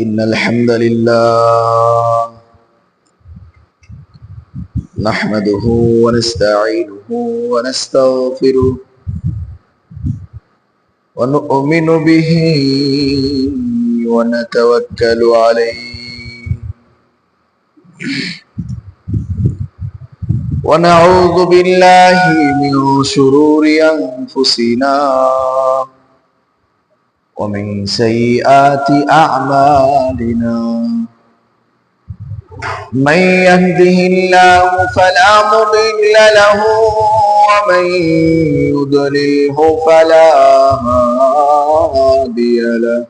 إن الحمد لله نحمده ونستعينه ونستغفره ونؤمن به ونتوكل عليه ونعوذ بالله من شرور أنفسنا ومن سيئات أعمالنا من يهده الله فلا مضل له ومن يضلله فلا هادي له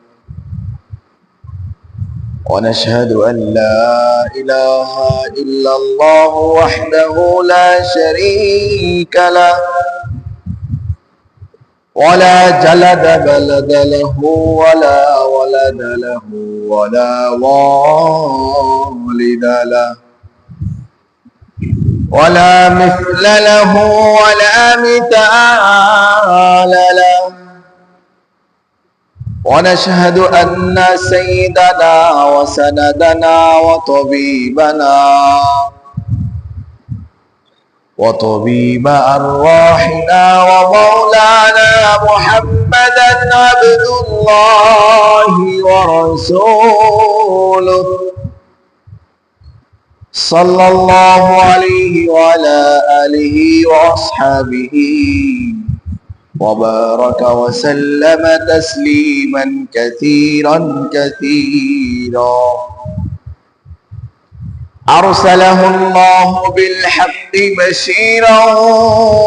ونشهد أن لا إله إلا الله وحده لا شريك له ولا جلد بلد له ولا ولد له ولا والد له ولا مثل له ولا مثال له ونشهد أن سيدنا وسندنا وطبيب أرواحنا ومولانا محمدا عبد الله ورسوله صلى الله عليه وعلى آله وأصحابه وبارك وسلم تسليما كثيرا كثيرا أرسله الله بالحق بشيرا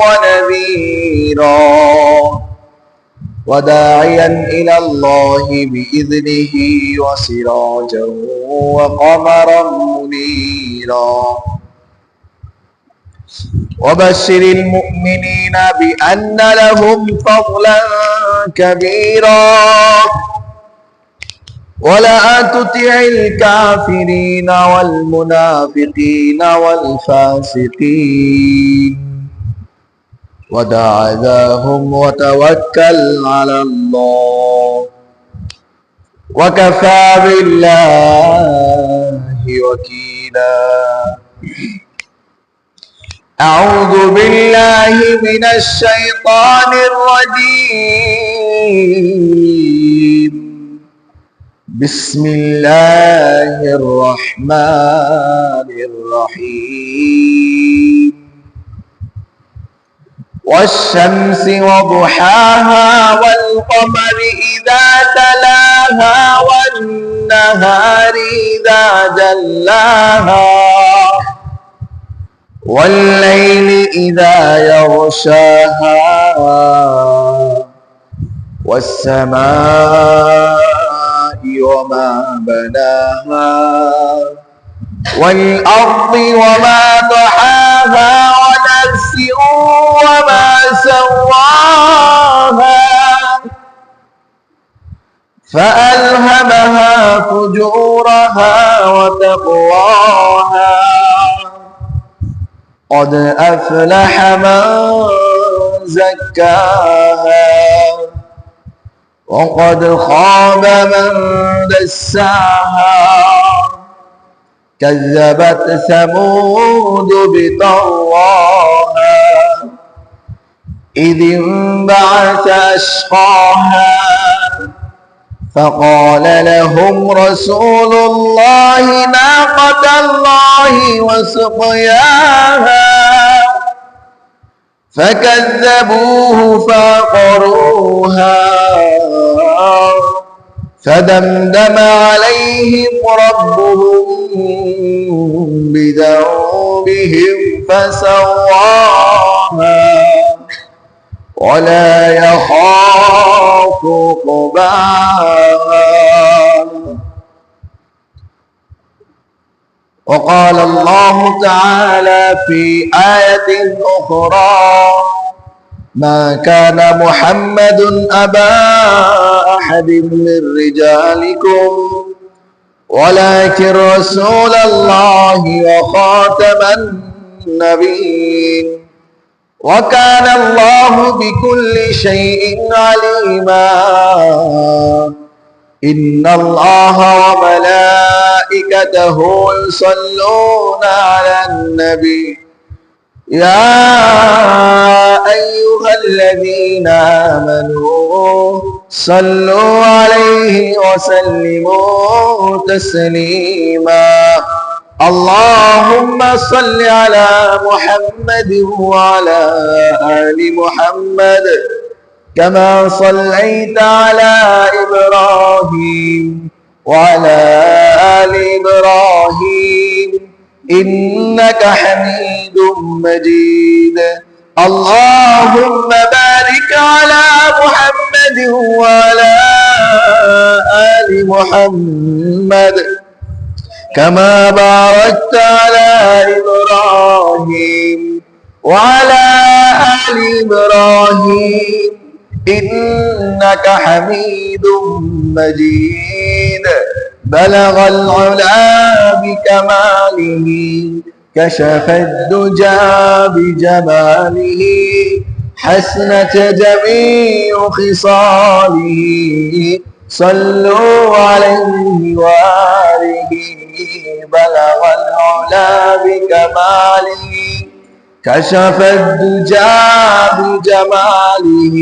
ونذيرا وداعيا إلى الله بإذنه وسراجا وقمرا منيرا وبشر المؤمنين بأن لهم فضلا كبيرا ولا تطع الكافرين والمنافقين والفاسقين ودع أذاهم وتوكل على الله وكفى بالله وكيلا أعوذ بالله من الشيطان الرجيم بسم الله الرحمن الرحيم والشمس وضحاها والقمر إذا تلاها والنهار إذا جلاها والليل إذا يغشاها والسماء وما بناها والأرض وما طحاها ونفس وما سواها فألهمها فجورها وتقواها قد أفلح من زكاها وقد خاب من دساها كذبت ثمود بطغواها إذ انبعث أشقاها فقال لهم رسول الله ناقة الله وسقياها فكذبوه فعقروها فدمدم عليهم ربهم بذنبهم فسواها ولا يخاف عقباها وقال الله تعالى في آية أخرى ما كان محمد أبا أحد من رجالكم ولكن رسول الله وخاتم النبيين وكان الله بكل شيء عليما إن الله وملائكته يصلون على النبي يا أيها الذين آمنوا صلوا عليه وسلموا تسليما اللهم صل على محمد وعلى آل محمد كما صليت على إبراهيم وعلى آل إبراهيم إنك حميد مجيد اللهم بارك على محمد وعلى آل محمد كما باركت على إبراهيم وعلى آل إبراهيم إنك حميد مجيد بلغ العلا بكماله كشف الدجى بجماله حسنت جميع خصاله صلوا عليه وآله بلغ العلا بكماله كشف الدجى بجماله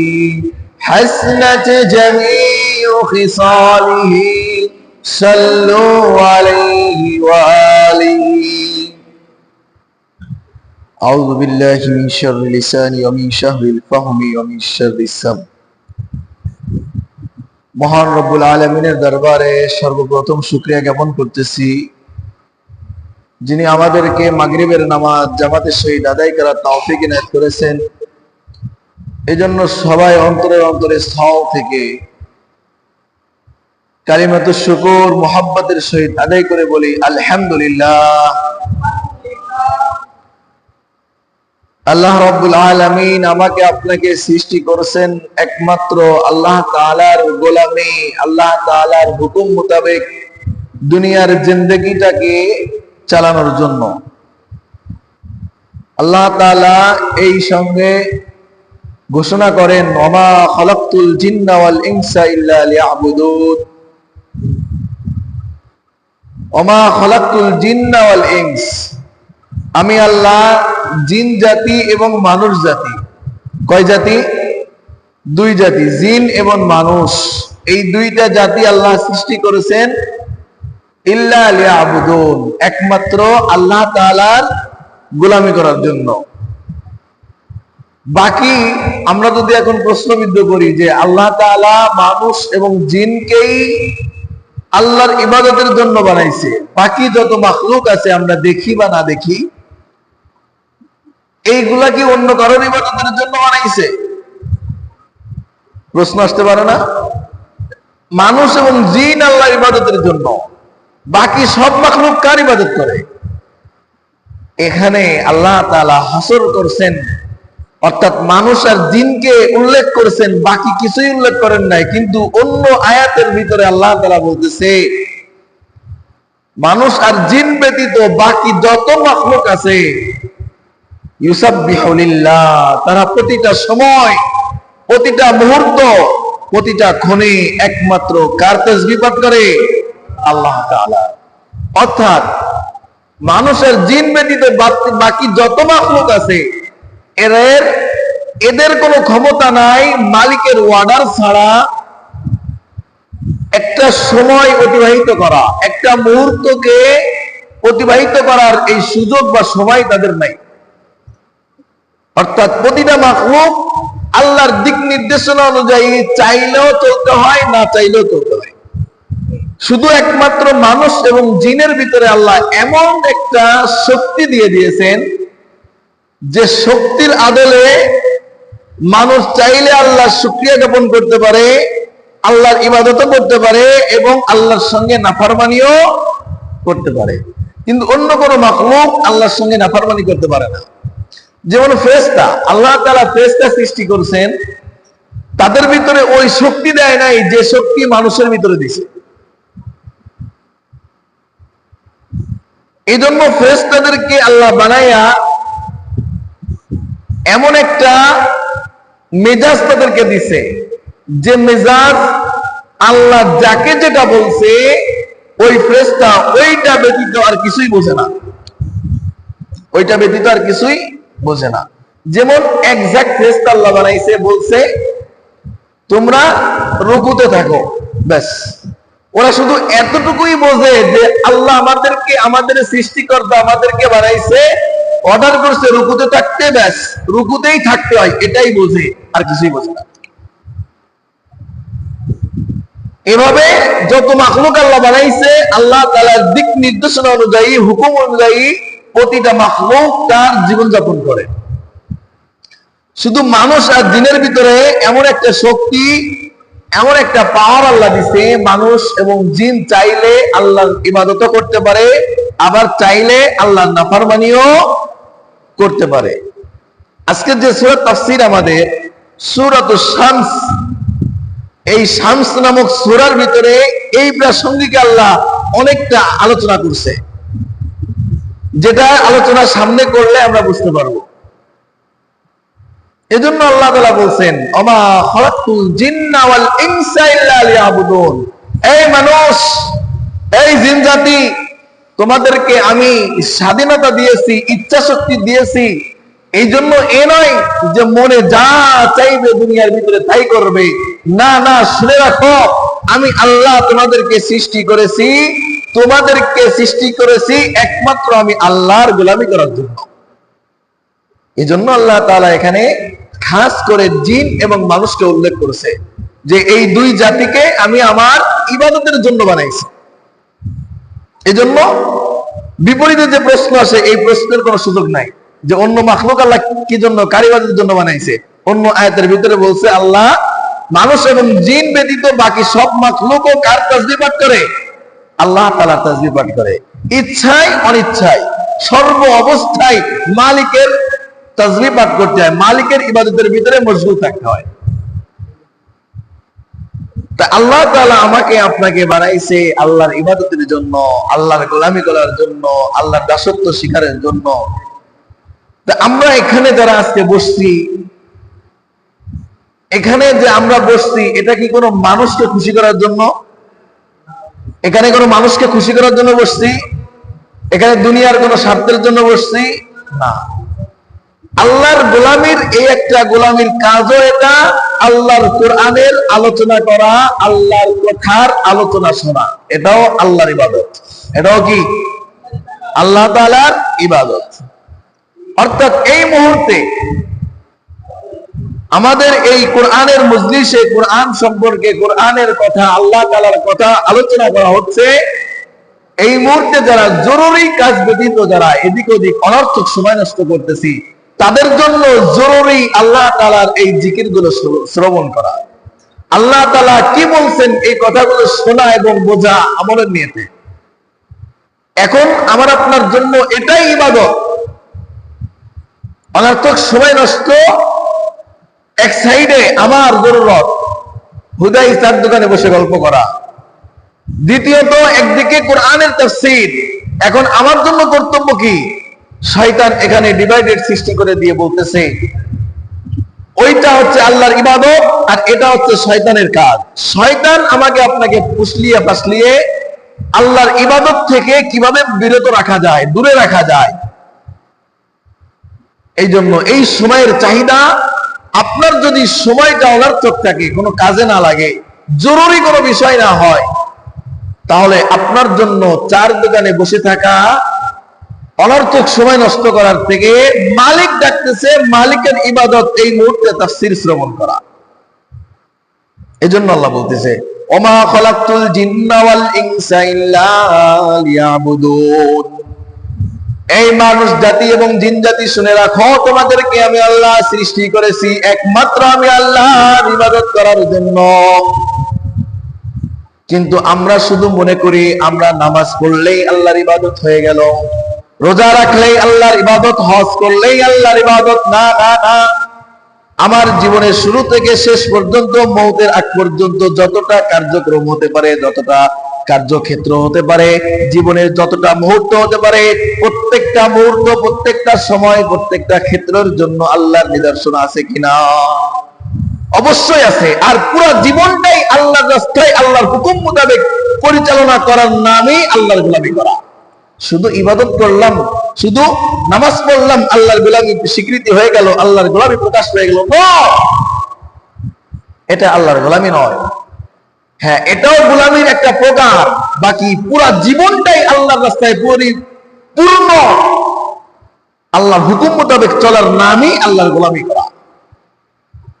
حسنت جميع خصاله صلوا عليه وآله أعوذ بالله من شر لساني ومن شر الفهم ومن شر السمع মহান রব্বুল আলামিনের দরবারে সর্বপ্রথম শুকরিয়া জ্ঞাপন করতেছি যিনি আমাদেরকে মাগরিবের নামাজ জামাতের সহিত আদায় করার তৌফিক ইনায়াত করেছেন। এজন্য সবাই অন্তরে অন্তরে স্থল থেকে কালিমাতুশ শুকর মুহাব্বতের সহিত আদায় করে বলি আলহামদুলিল্লাহ। আল্লাহ রাব্বুল আলামিন আমাকে আপনাকে সৃষ্টি করেছেন একমাত্র আল্লাহ তাআলার গোলামি, আল্লাহ তাআলার হুকুম মোতাবেক দুনিয়ার জিন্দেগিটাকে চালানোর জন্য। আল্লাহ তাআলা এই সঙ্গে ঘোষণা করেন ওমা খালাকতুল জিন্না ওয়াল ইনসা ইল্লা লিয়াবুদুন, ওমা খালাকতুল জিন্না ওয়াল ইনস, আমি আল্লাহ জিন জাতি এবং মানুষ জাতি, কয় জাতি? দুই জাতি, জিন এবং মানুষ, এই দুইটা জাতি আল্লাহ সৃষ্টি করেছেন ইল্লা লিয়াবুদুন, একমাত্র আল্লাহ তাআলার গোলামি করার জন্য। বাকি আমরা যদি এখন প্রশ্নবিদ্ধ করি যে আল্লাহ তাআলা মানুষ এবং জিনকেই আল্লাহর ইবাদতের জন্য বানাইছে, বাকি যত মাখলুক আছে আমরা দেখি বা না দেখি, এইগুলা কি অন্য কারোর ইবাদতের জন্য বানাইছে? প্রশ্ন আসতে পারে না? মানুষ এবং জিন আল্লাহর ইবাদতের জন্য, বাকি সব মাখলুক কার ইবাদত করে? এখানে আল্লাহ তাআলা হাসর করছেন, অর্থাৎ মানুষ আর জিনকে উল্লেখ করেছেন, বাকি কিছুই উল্লেখ করেন নাই। কিন্তু অন্য আয়াতের ভিতরে আল্লাহ তাআলা বলতেছে মানুষ আর জিন ব্যতীত বাকি যত মাখলুক আছে ইউসাব্বিহু লিল্লাহ, তারা প্রতিটা সময়, প্রতিটা মুহূর্ত, প্রতিটা ক্ষণে একমাত্র কার তাসবিহ পাঠ করে? আল্লাহ তাআলা। অর্থাৎ মানুষের জিন ব্যতীত বাকি যত মাখলুক আছে এদের কোনো ক্ষমতা নাই মালিকের অর্ডার ছাড়া একটা সময় অতিবাহিত করা, একটা মুহূর্তকে অতিবাহিত করার এই সুযোগ বা সময় তাদের নাই। অর্থাৎ প্রতিটা মাখলুক আল্লাহর দিক নির্দেশনা অনুযায়ী চাইলেও চলতে হয়, না চাইলেও চলতে হয়। শুধু একমাত্র মানুষ এবং জিনের ভিতরে আল্লাহ এমন একটা শক্তি দিয়ে দিয়েছেন যে শক্তির আদলে মানুষ চাইলে আল্লাহর শুকরিয়া জ্ঞাপন করতে পারে, আল্লাহর ইবাদতও করতে পারে এবং আল্লাহর সঙ্গে নাফরমানিও করতে পারে। কিন্তু অন্য কোনো মাখলুক আল্লাহর সঙ্গে নাফরমানি করতে পারে না। যেমন ফেরেশতা, আল্লাহ তাআলা ফেরেশতা সৃষ্টি করেছেন, তাদের ভিতরে ওই শক্তি দেয় নাই যে শক্তি মানুষের ভিতরে দিয়েছে। এই জন্য ফেরেশতাদেরকে আল্লাহ বানাইয়া এমন একটা মেজাজ তাদেরকে দিছে, যে মেজাজ আল্লাহ যাকে যেটা বলছে ওই ফেরেশতা ওইটা ব্যতীত আর কিছুই বোঝে না, ওইটা ব্যতীত আর কিছুই বোঝে না। যেমন এক্সাক্ট ফেরেশতা আল্লাহ বানাইছে, বলছে তোমরা রুকুতে থাকো, ব্যাস। ওরা শুধু এতটুকুই বোঝে যে আল্লাহ আমাদেরকে, আমাদের সৃষ্টিকর্তা আমাদেরকে বানাইছে, অর্ডার করছে রুকুতে থাকতে, ব্যাস রুকুতেই থাকতে হয়, এটাই বোঝে, আর কিছুই বোঝে না। এভাবে যত মাখলুক আল্লাহ বানাইছে, আল্লাহ তাআলার দিক নির্দেশনা অনুযায়ী, হুকুম অনুযায়ী প্রতিটা মাখলুক তার জীবনযাপন করে। শুধু মানুষ আর জিনের ভিতরে এমন একটা শক্তি, এমন একটা পাওয়ার আল্লাহ দিছে, মানুষ এবং জিন চাইলে আল্লাহর ইবাদতও করতে পারে, আবার চাইলে আল্লাহর নাফরমানিও করতে পারে। আজকে যে সূরা তাফসীর আমাদের সূরাতুশ শামস, এই শামস নামক সূরার ভিতরে এই প্রাসঙ্গিক আল্লাহ অনেকটা আলোচনা করছে, যেটা আলোচনা সামনে করলে আমরা বুঝতে পারবো। এজন্য আল্লাহ তাআলা বলছেন, ওমা খালাকতুল জিন্না ওয়াল ইনসা ইল্লা লিয়াবুদুন, এই মানুষ, এই জিন জাতি, তোমাদেরকে আমি স্বাধীনতা দিয়েছি, ইচ্ছা শক্তি দিয়েছি, এই জন্য এ নয় যে মনে যা চাইবে দুনিয়ার ভিতরে তাই করবে। না না, শুনে রাখো, আমি আল্লাহ তোমাদেরকে সৃষ্টি করেছি, তোমাদেরকে সৃষ্টি করেছি একমাত্র আমি আল্লাহর গোলামি করার জন্য। এই জন্য আল্লাহ তাআলা এখানে খাস করে জিন এবং মানুষকে উল্লেখ করেছে যে এই দুই জাতিকে আমি আমার ইবাদতের জন্য বানাইছি। এজন্য বিপরীতে যে প্রশ্ন আসে, এই প্রশ্নের কোনো সুযোগ নাই যে অন্য মাখলুক আল্লাহ কি জন্য, কার ইবাদতের জন্য বানাইছে। অন্য আয়াতের ভিতরে বলছে আল্লাহ মানুষ এবং জিন ব্যতীত বাকি সব মাখলুকও কার তাসবিহ পাঠ করে, আল্লাহ তাআলার তাসবিহ পাঠ করে। ইচ্ছায় অনিচ্ছায় সর্ব অবস্থায় মালিকের তাসবিহ পাঠ করতে হয়, মালিকের ইবাদতের ভিতরে মশগুল থাকতে হয়। তা আল্লাহ তাআলা আমাকে আপনাকে বানাইছে আল্লাহর ইবাদতের জন্য, আল্লাহর গোলামি করার জন্য, আল্লাহর দাসত্ব শিকারের জন্য। তা আমরা এখানে যারা আজকে বসছি, এখানে যে আমরা বসছি, এটা কি কোনো মানুষকে খুশি করার জন্য? এখানে কোনো মানুষকে খুশি করার জন্য বসছি? এখানে দুনিয়ার কোনো স্বার্থের জন্য বসছি? না। আল্লাহর গোলামির এই একটা গোলামির কাজও এটা, আল্লাহর কোরআনের আলোচনা করা, আল্লাহর কথার আলোচনা শোনা, এটাও আল্লাহর ইবাদত। এটাও কি আল্লাহ তাআলার ইবাদত। অর্থাৎ এই মুহূর্তে আমাদের এই কোরআনের মজলিসে কোরআন সম্পর্কে, কোরআনের কথা, আল্লাহ তাআলার কথা আলোচনা করা হচ্ছে। এই মুহূর্তে যারা জরুরি কাজ ব্যতীত যারা এদিক ওদিক অনর্থক সময় নষ্ট করতেছি, তাদের জন্য জরুরি আল্লাহ তাআলার এই জিকিরগুলো শ্রবণ করা। আল্লাহ তাআলা কি বলছেন এই কথাগুলো শোনা এবং বোঝা আমলের নিয়তে। এখন আমার আপনার জন্য এটাই ইবাদত। অনর্থক সময় নষ্ট এক সাইডে, আমার জরুরত হুদাই চার দোকানে বসে গল্প করা। দ্বিতীয়ত একদিকে কোরআনের তাফসীর। এখন আমার জন্য কর্তব্য কি? শয়তান এখানে ডিভাইডেড সৃষ্টি করে দিয়ে বলতেছে ওইটা হচ্ছে আল্লাহর ইবাদত আর এটা হচ্ছে শয়তানের কাজ। শয়তান আমাকে আপনাকে ফুসলিয়ে ফাসলিয়ে আল্লাহর ইবাদত থেকে কিভাবে বিরত রাখা যায়, দূরে রাখা যায়। এই জন্য এই সময়ের চাহিদা, আপনার যদি সময়টা অনর্থক থাকে, কোনো কাজে না লাগে, জরুরি কোনো বিষয় না হয়, তাহলে আপনার জন্য চার দোকানে বসে থাকা, অনর্থক সময় নষ্ট করার থেকে মালিক ডাকতেছে, মালিকের ইবাদত এই মুহূর্তে তাফসীর শ্রবণ করা। এজন্য আল্লাহ বলতেছে ওমা খালাকতুল জিন্না ওয়াল ইনসা ইল্লা লিয়াবুদুন। এই মানুষ জাতি এবং জিন জাতি শুনে রাখো, তোমাদেরকে আমি আল্লাহ সৃষ্টি করেছি একমাত্র আমি আল্লাহর ইবাদত করার জন্য। কিন্তু আমরা শুধু মনে করি আমরা নামাজ পড়লেই আল্লাহর ইবাদত হয়ে গেল, রোজা রাখলেই আল্লাহর ইবাদত, হজ করলেই আল্লাহর ইবাদত। না না না, আমার জীবনের শুরু থেকে শেষ পর্যন্ত, মৌতের আগ পর্যন্ত যতটা কার্যক্রম হতে পারে, যতটা কার্যক্ষেত্র হতে পারে, জীবনের যতটা মুহূর্ত হতে পারে, প্রত্যেকটা মুহূর্ত, প্রত্যেকটা সময়, প্রত্যেকটা ক্ষেত্রের জন্য আল্লাহর নিদর্শন আছে কিনা? অবশ্যই আছে। আর পুরো জীবনটাই আল্লাহর রাস্তায় আল্লাহর হুকুম মোতাবেক পরিচালনা করার নামই আল্লাহর গোলামি করা। শুধু ইবাদত করলাম, শুধু নামাজ পড়লাম, আল্লাহর গোলামি স্বীকৃতি হয়ে গেল, আল্লাহর গোলামি প্রকাশ হয়ে গেল, এটা আল্লাহর গোলামি নয়। হ্যাঁ, এটাও গোলামির একটা প্রকার, বাকি পুরা জীবনটাই আল্লাহর রাস্তায় পূর্ণ আল্লাহর হুকুম মোতাবেক চলার নামই আল্লাহর গোলামি করা।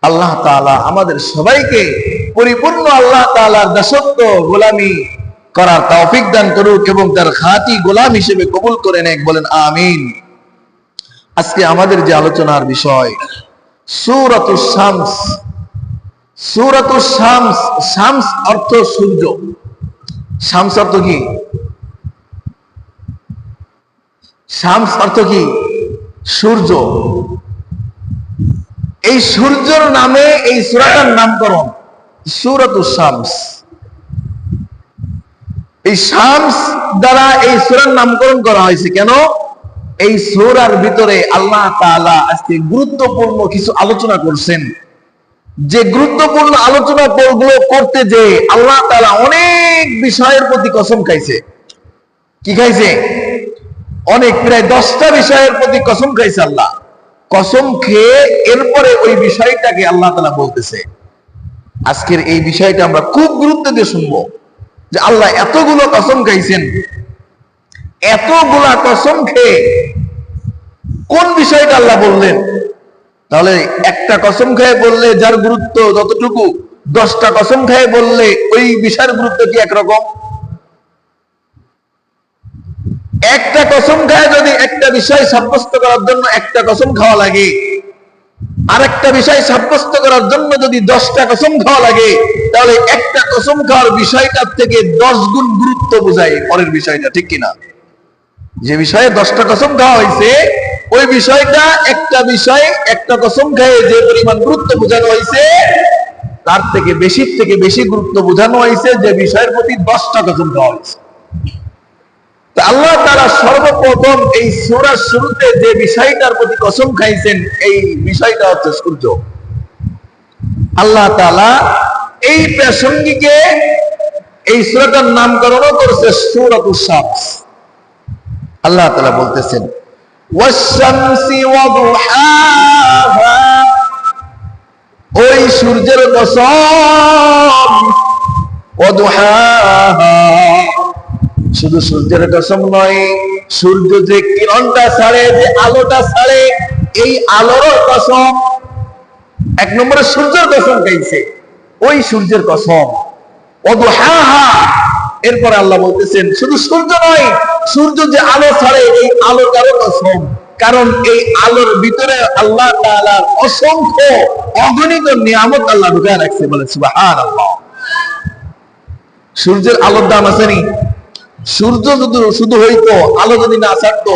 আল্লাহ তাআলা আমাদের সবাইকে পরিপূর্ণ আল্লাহ তাআলার দাসত্ব গোলামি করার তৌফিক দান করুক এবং তার খাঁটি গোলাম হিসেবে কবুল করে নেক, বলেন আমিন। আজকে আমাদের যে আলোচনার বিষয় সূরাতুশ শামস। সূরাতুশ শামস, শামস অর্থ সূর্য। শামস অর্থ কি? শামস অর্থ কি? সূর্য। এই সূর্যের নামে এই সূরাটার নামকরণ সূরাতুশ শামস। এই শামস দ্বারা এই সূরার নামকরণ করা হয়েছে কেন? এই সূরার ভিতরে আল্লাহ তাআলা আজকে গুরুত্বপূর্ণ কিছু আলোচনা করছেন। যে গুরুত্বপূর্ণ আলোচনা করতে যে আল্লাহ তাআলা অনেক বিষয়ের প্রতি কসম খাইছে। কি খাইছে? অনেক, প্রায় 10টা বিষয়ের প্রতি কসম খাইছে আল্লাহ। কসম খেয়ে এরপরে ওই বিষয়টাকে আল্লাহ তাআলা বলতেছে। আজকের এই বিষয়টা আমরা খুব গুরুত্ব দিয়ে শুনবো যে আল্লাহ এতগুলো কসম খাইছেন, এতগুলা কসম খেয়ে কোন বিষয়টা আল্লাহ বললেন? তাহলে একটা কসম খেয়ে বললে যার গুরুত্ব যতটুকু, 10টা কসম খেয়ে বললে ওই বিষয়ের গুরুত্ব কি একরকম? একটা কসম খায় যদি একটা বিষয় সাব্যস্ত করার জন্য একটা কসম খাওয়া লাগে, আর একটা বিষয় সাব্যস্ত করার জন্য যদি 10টা কসম খাওয়া লাগে, তাহলে একটা কসম খাওয়ার বিষয়টার থেকে 10 গুণ গুরুত্ব বোঝায় পরের বিষয়টা, ঠিক কিনা? যে বিষয়ে 10টা কসম খাওয়া হয়েছে ওই বিষয়টা, একটা বিষয় একটা কসম খেয়ে যে পরিমাণ গুরুত্ব বোঝানো হয়েছে তার থেকে বেশি গুরুত্ব বোঝানো হয়েছে যে বিষয়ের প্রতি 10টা কসম খাওয়া হয়েছে। আল্লাহ তাআলা সর্বপ্রথম এই সূরার শুরুতে যে বিষয়টার প্রতি কসম খাইছেন এই বিষয়টা হচ্ছে সূর্য। আল্লাহ তাআলা এই প্রাসঙ্গিকে এই সূরাটার নামকরণও করেছে সূরাতুশ শামস। আল্লাহ তাআলা বলতেছেন ওয়াশ-শামসি ওয়া-দুহাহা, ওই সূর্যের কসম, ওয়া-দুহাহা, শুধু সূর্যের কসম নয়, সূর্য যে কিরণটা ছাড়ে, যে আলোটা ছাড়ে, এই আলোর কসম। এক নম্বরে সূর্যের কসম খাইছে, ওই সূর্যের কসম। ওয়াদুহাহা, এরপরে আল্লাহ বলতেছেন শুধু সূর্য নয়, সূর্য যে আলো ছাড়ে এই আলোটারও কসম, কারণ এই আলোর ভিতরে আল্লাহ তাআলার অসংখ্য অগণিত নিয়ামত আল্লাহ ঢুকায় রাখছে, বলে সুবহানাল্লাহ। সূর্যের আলোর দাম আছে নি? সূর্য যদি শুধু হইতো, আলো যদি না ছাড়তো,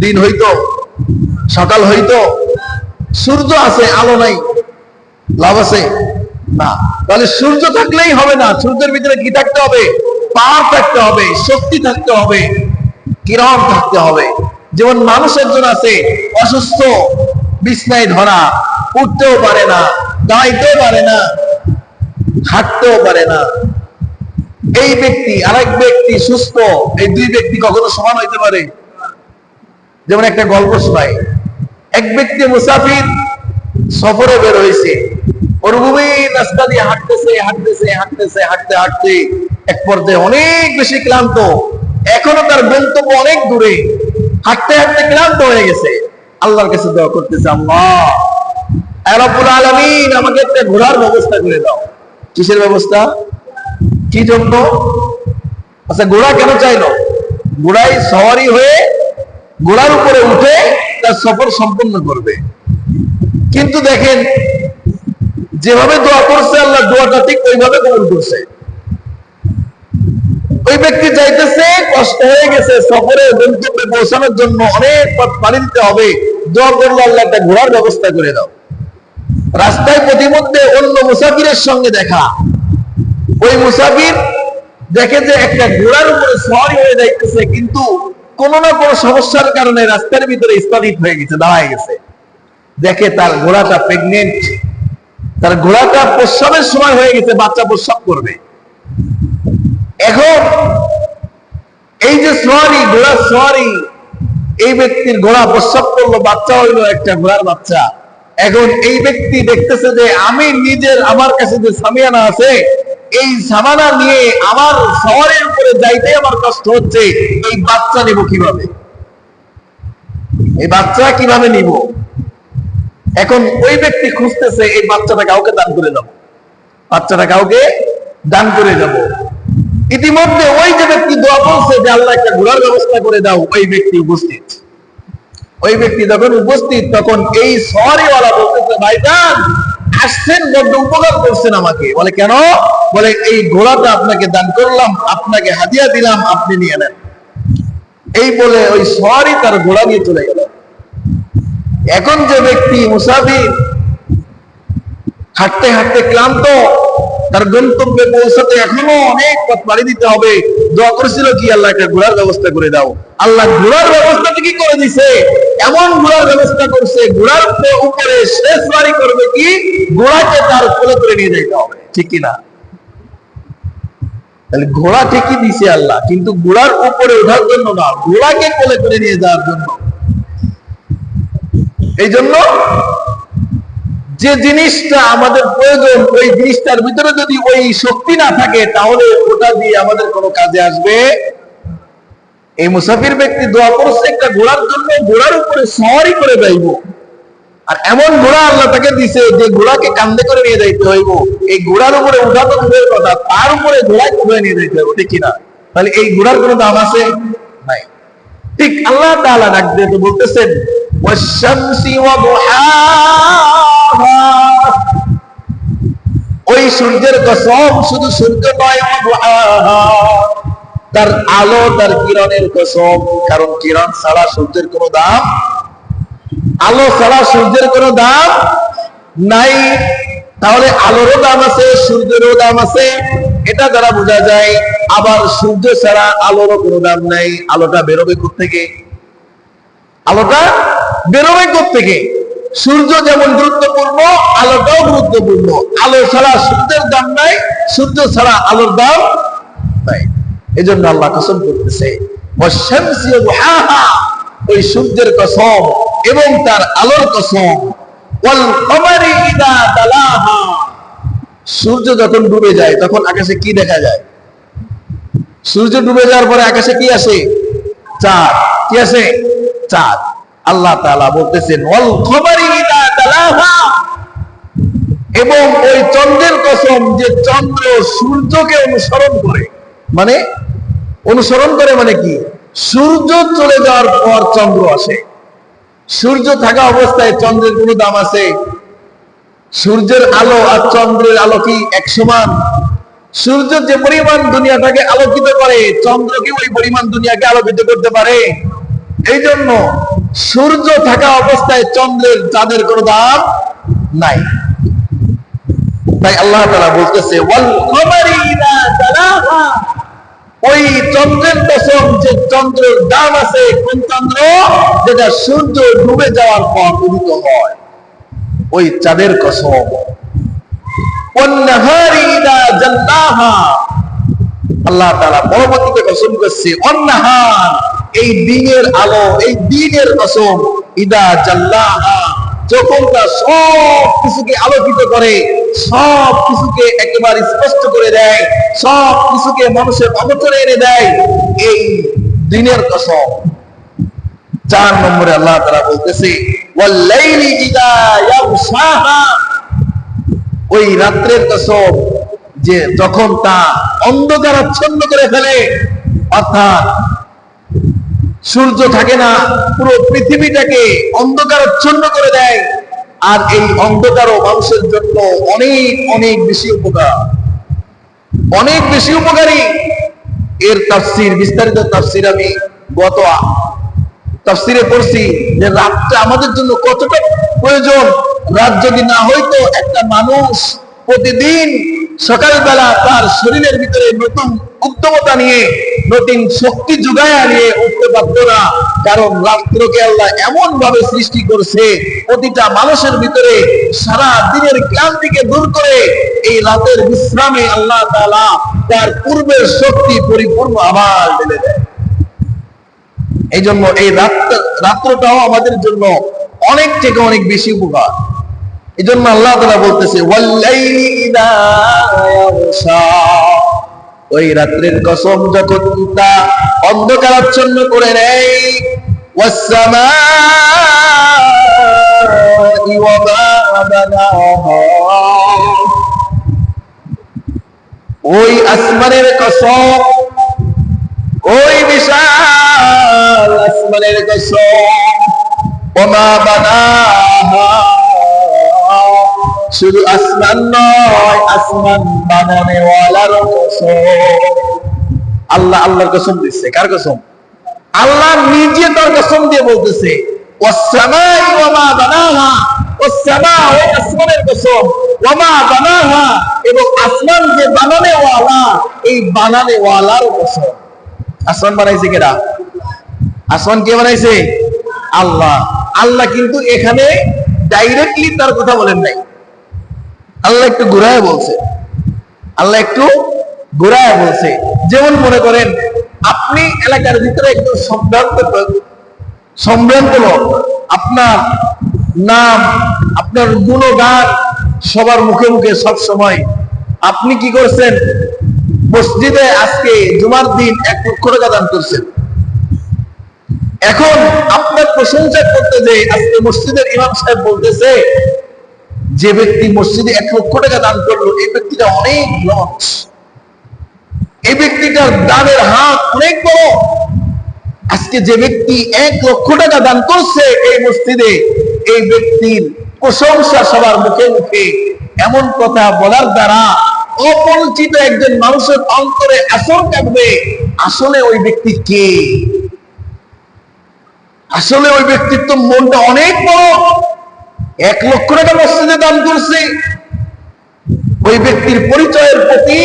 দিন হইতো, সকাল হইতো? সূর্য আছে, আলো নাই, লাভ আছে না। তাহলে সূর্য থাকলেই হবে না, সূর্যের ভিতরে কি থাকতে হবে? পাওয়ার থাকতে হবে, শক্তি থাকতে হবে, কিরণ থাকতে হবে। যেমন মানুষ একজন আছে অসুস্থ, বিছনায় ধরা, উঠতেও পারে না, দাঁড়াইতেও পারে না, হাঁটতেও পারে না। এই ব্যক্তি আরেক ব্যক্তি সুস্থ, এই দুই ব্যক্তি কখনো সমান হইতে পারে? যেমন একটা গল্প শোনাই, এক ব্যক্তি মুসাফির সফরে বের হয়েছে, মরুভূমির রাস্তা দিয়ে হাঁটতে হাঁটতে এক পর্যায়ে অনেক বেশি ক্লান্ত, এখনো তার গন্তব্য অনেক দূরে, হাঁটতে হাঁটতে ক্লান্ত হয়ে গেছে। আল্লাহর কাছে দোয়া করতেছে, আল্লাহ রব্বুল আলামিন আমাকে একটা ঘোড়ার ব্যবস্থা করে দাও। কিসের ব্যবস্থা? কি জন্য? আচ্ছা, ঘোড়া কেন চাইলো? ঘোড়ায় সওয়ারি হয়ে ঘোড়ার উপরে উঠে তার সফর সম্পন্ন করবে। কিন্তু দেখেন যেভাবে দোয়া করছে আল্লাহ, দোয়াটা ঠিক ওইভাবে কবুল করছে। ওই ব্যক্তি চাইতেছে, কষ্ট হয়ে গেছে, সফরে গন্তব্যে পৌঁছানোর জন্য অনেক পথ পাড়ি দিতে হবে, দোয়া করলো আল্লাহ একটা ঘোড়ার ব্যবস্থা করে দাও। রাস্তায় প্রতিমধ্যে অন্য মুসাফিরের সঙ্গে দেখা, ওই মুসাফির দেখে যে একটা ঘোড়ার উপরে সওয়ারি হয়ে যাইতেছে, কিন্তু কোনো না কোনো সমস্যার কারণে রাস্তার ভিতরে স্থগিত হয়ে গেছে, দাঁড়ায় গেছে। দেখে তার ঘোড়াটা প্রেগনেন্ট, তার ঘোড়াটা প্রসবের সময় হয়ে গেছে, বাচ্চা প্রসব করবে। এখন এই যে সওয়ারি, ঘোড়ার সওয়ারি, এই ব্যক্তির ঘোড়া প্রসব করলো, বাচ্চা হইলো, একটা ঘোড়ার বাচ্চা। এখন এই ব্যক্তি দেখতেছে যে আমি নিজের, আমার কাছে যে সামিয়ানা আছে, এই সামানা নিয়ে আমার সওয়ারির উপরে যাইতে আমার কষ্ট হচ্ছে, এই বাচ্চা নিব কিভাবে, এই বাচ্চা কিভাবে নিব। এখন ওই ব্যক্তি খুঁজতেছে এই বাচ্চাটা কাউকে দান করে যাব, বাচ্চাটা কাউকে দান করে যাব। ইতিমধ্যে ওই যে ব্যক্তি দোয়া বলছে যে আল্লাহ একটা ঘোড়ার ব্যবস্থা করে দাও, ওই ব্যক্তি উপস্থিত। ওই ব্যক্তি যখন উপস্থিত, তখন এই সওয়ারিওয়ালা বলতেছে, ভাইজান আসছেন, বড্ড উপকার করছেন আমাকে। বলে কেন? বলে এই ঘোড়াটা আপনাকে দান করলাম, আপনাকে হাদিয়া দিলাম, আপনি নিয়ে নেন। এই বলে ওই সওয়ারি তার ঘোড়া নিয়ে চলে গেল। এখন যে ব্যক্তি মুসাফির, হাঁটতে হাঁটতে ক্লান্ত, তার গন্তব্যে পৌঁছাতে এখনো অনেক পথ পাড়ি দিতে হবে, দোয়া করেছিল কি আল্লাহ একটা ঘোড়ার ব্যবস্থা করে দাও। আল্লাহ ঘোড়ার ব্যবস্থাটা কি করে দিছে, এমন ঘোড়ার ব্যবস্থা করছে, ঘোড়ার উপরে শেষ বাড়ি করবে কি, ঘোড়াকে তার কোলে করে নিয়ে যেতে হবে, ঠিক কিনা? তাহলে ঘোড়া ঠিকই দিছে আল্লাহ, কিন্তু ঘোড়ার উপরে ওঠার জন্য না, ঘোড়াকে কোলে করে নিয়ে যাওয়ার জন্য। এই জন্য যে জিনিসটা আমাদের প্রয়োজন, ওই জিনিসটার ভিতরে যদি ওই শক্তি না থাকে, তাহলে ওটা দিয়ে আমাদের কোনো কাজে আসবে। এই মুসাফির ব্যক্তি দোয়া করছে একটা ঘোড়ার জন্য, ঘোড়ার উপরে সওয়ারি করে যাইব। আর এমন ঘোড়া আল্লাহ তাকে দিছে যে ঘোড়াকে কান্দে করে নিয়ে যাইতে হইব। এই ঘোড়ার উপরে উঠা তো দূরের কথা, তার উপরে ঘোড়াকে উঠে নিয়ে যাইতে হইব, ঠিক কিনা? তাহলে এই ঘোড়ার কোনো দাম আছে? নাই। ঠিক আল্লাহ তাআলা ডাক দিয়ে বলতেছেন, ওয়াশ-শামসি ওয়া দুহাহা, ওই সূর্যের কসম, শুধু সূর্য নয়, ওয়া দুহাহা, তার আলো, তার কিরণের কসম। কারণ কিরণ ছাড়া সূর্যের কোনো দাম, আলো ছাড়া সূর্যের কোনো দাম নাই। তাহলে আলোরও দাম আছে, সূর্যেরও দাম আছে, এটা দ্বারা বোঝা যায়। আবার সূর্য ছাড়া আলোরও কোনো দাম নাই। আলোটা বেরোবে কোত্থেকে? আলোটা বেরোবে কোত্থেকে? সূর্য যেমন গুরুত্বপূর্ণ, আলোটাও গুরুত্বপূর্ণ। আলো ছাড়া সূর্যের দাম নাই, সূর্য ছাড়া আলোর দাম নাই। এই জন্য আল্লাহ কসম করতেছে, ওয়াশ-শামসি ওয়া দুহাহা, ওই সূর্যের কসম এবং তার আলোর কসম। ওয়াল কমারি ইযা তালাহা, সূর্য যখন ডুবে যায় তখন আকাশে কি দেখা যায়? সূর্য ডুবে যাওয়ার পরে আকাশে কি আসে? চাঁদ। কি আসে? চাঁদ। আল্লাহ তাআলা বলতেছেন, ওয়াল কমারি ইযা তালাহা, এবং ওই চন্দ্রের কসম, যে চন্দ্র সূর্যকে অনুসরণ করে। মানে অনুসরণ করে মানে কি? সূর্য চলে যাওয়ার পর চন্দ্র আসে। সূর্য থাকা অবস্থায় চন্দ্রের কোনো দাম আছে? সূর্যের আলো আর চন্দ্রের আলো কি এক সমান? সূর্য যে পরিমাণ দুনিয়াটাকে আলোকিত করে, চন্দ্র কি ওই পরিমাণ দুনিয়াকে আলোকিত করতে পারে? এই জন্য সূর্য থাকা অবস্থায় চন্দ্রের, চাঁদের কোনো দাম নাই। তাই আল্লাহ তাআলা বলতেছে, ওয়াল কমারি ইযা তালাহা, ওই চন্দ্রের কসম, যে চন্দ্রের দাম আছে। কোন চন্দ্র? যেটা সূর্য ডুবে যাওয়ার পর উদিত হয়, ওই চাঁদের কসম। ওয়ান-নাহারি ইযা জাল্লাহা, আল্লাহ তাআলা পরবর্তীতে কসম করছে, ওয়ান-নাহার, এই দিনের আলো, এই দিনের কসম। ইযা জাল্লাহা, যখন তা সব কিছুকে আলোকিত করে, সব কিছুকে একেবারে স্পষ্ট করে দেয়, সব কিছুকে মানুষের অগোচরে এনে দেয়, এই দিনের কসম। 4 নম্বরে আল্লাহ তাআলা বলতেছে, ওয়াল লাইলি ইযা ইয়াগশাহা, ওই রাত্রের কসম, যে যখন তা অন্ধকার আচ্ছন্ন করে ফেলে, অর্থাৎ সূর্য থাকে না, পুরো পৃথিবীটাকে অন্ধকারাচ্ছন্ন করে দেয়। আর এই অন্ধকারও মানুষের জন্য অনেক অনেক বেশি উপকার, অনেক বেশি উপকারী। এর তাফসীর, বিস্তারিত তাফসীর আমি গত তাফসীরে পড়ছি, যে রাতটা আমাদের জন্য কতটা প্রয়োজন। রাত যদি না হইতো, একটা মানুষ প্রতিদিন সকালবেলা তার শরীরের ভিতরে নতুন উদ্যমতা নিয়ে, নতুন শক্তি যোগায় নিয়ে উঠতে পারতো না। কারণ রাত্রকে আল্লাহ এমন ভাবে সৃষ্টি করছে, প্রতিটা মানুষের ভিতরে সারা দিনের ক্লান্তিকে দূর করে এই রাতের বিশ্রামে আল্লাহ তাআলা তার পূর্বের শক্তি পরিপূর্ণ আবার ঢেলে দেয়। এই জন্য এই রাত্রটাও আমাদের জন্য অনেক থেকে অনেক বেশি উপকার। এই জন্য আল্লাহ তাআলা বলতেছে ওয়াল্লাইলি ইযা ইয়াগশা, ওই রাত্রের কসম যখন তা অন্ধকারাচ্ছন্ন করে নেয়, ওয়াস-সামাই ওয়া মা বানাহা, ওই আসমানের কসম, ওই বিশাল আসমানের কসম, ওয়া মা বানাহা, শুধু আসমান নয়, আসমান বানানেওয়ালার কসম। আল্লাহ আল্লাহর কসম দিচ্ছে। কার কসম? আল্লাহ নিজে তার কসম দিয়ে বলতেছে ওয়াস-সামাই ওয়া মা বানাহা, ওয়াস-সামা ওই আসমানের কসম, ওয়া মা বানাহা এবং আসমান যে বানানেওয়ালা, এই বানানেওয়ালার কসম। আসমান বানাইছে কেডা? আসমান কে বানাইছে? আল্লাহ। আল্লাহ কিন্তু এখানে ডাইরেক্টলি তার কথা বলেন নাই, আল্লাহ একটু ঘুরায় বলছে। আল্লাহ একটু ঘুরায় বলছে। যেমন মনে করেন আপনি এলাকার ভিতরে একটু সম্ভ্রান্ত লোক, আপনার নাম, আপনার গুণগান সবার মুখে মুখে সব সময়। আপনি কি করছেন? মসজিদে আজকে জুমার দিন 1 লক্ষ টাকা দান করছেন। এখন আপনার প্রশংসা করতে যে আজকে মসজিদের ইমাম সাহেব বলতেছে, যে ব্যক্তি মসজিদে 1 লক্ষ টাকা দান করলো, এই ব্যক্তিটা অনেক লক্ষ, এই ব্যক্তিটার দানের হাত অনেক বড়। আজকে যে ব্যক্তি 1 লক্ষ টাকা দান করছে এই মসজিদে, এই ব্যক্তির প্রশংসা সবার মুখে মুখে। এমন কথা বলার দ্বারা অপরিচিত একজন মানুষের অন্তরে আসর কাটবে, আসলে ওই ব্যক্তি কে, আসলে ওই ব্যক্তির তো মনটা অনেক বড়। 1 লক্ষ টাকা মসজিদে দান করছে, ওই ব্যক্তির পরিচয়ের প্রতি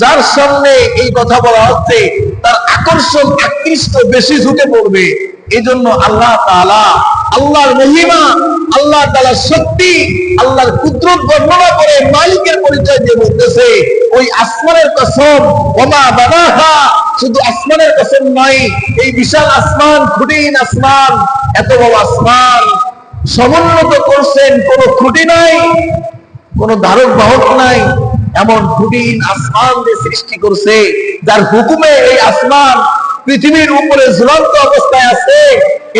যার সামনে এই কথা বলা হচ্ছে, তার আকর্ষণ আকৃষ্ট বেশি ঝুঁকে পড়বে। এই জন্য আল্লাহ তাআলা আল্লাহর মহিমা, আল্লাহ তাআলার শক্তি, আল্লাহর কুদরত বর্ণনা করে মালিকের পরিচয় দিয়ে বলতেছে ওই আসমানের কসম, ওয়া মা বানাহা, শুধু আসমানের কসম নয়, এই বিশাল আসমান, খুঁটিহীন আসমান, এত বড় আসমান সমুন্নত করছেন, কোনো খুঁটি নাই, কোন ধারক বাহক নাই, এমন খুঁটিহীন আসমান দিয়ে সৃষ্টি করছে, যার হুকুমে এই আসমান পৃথিবীর উপরে ঝুলন্ত অবস্থায় আছে।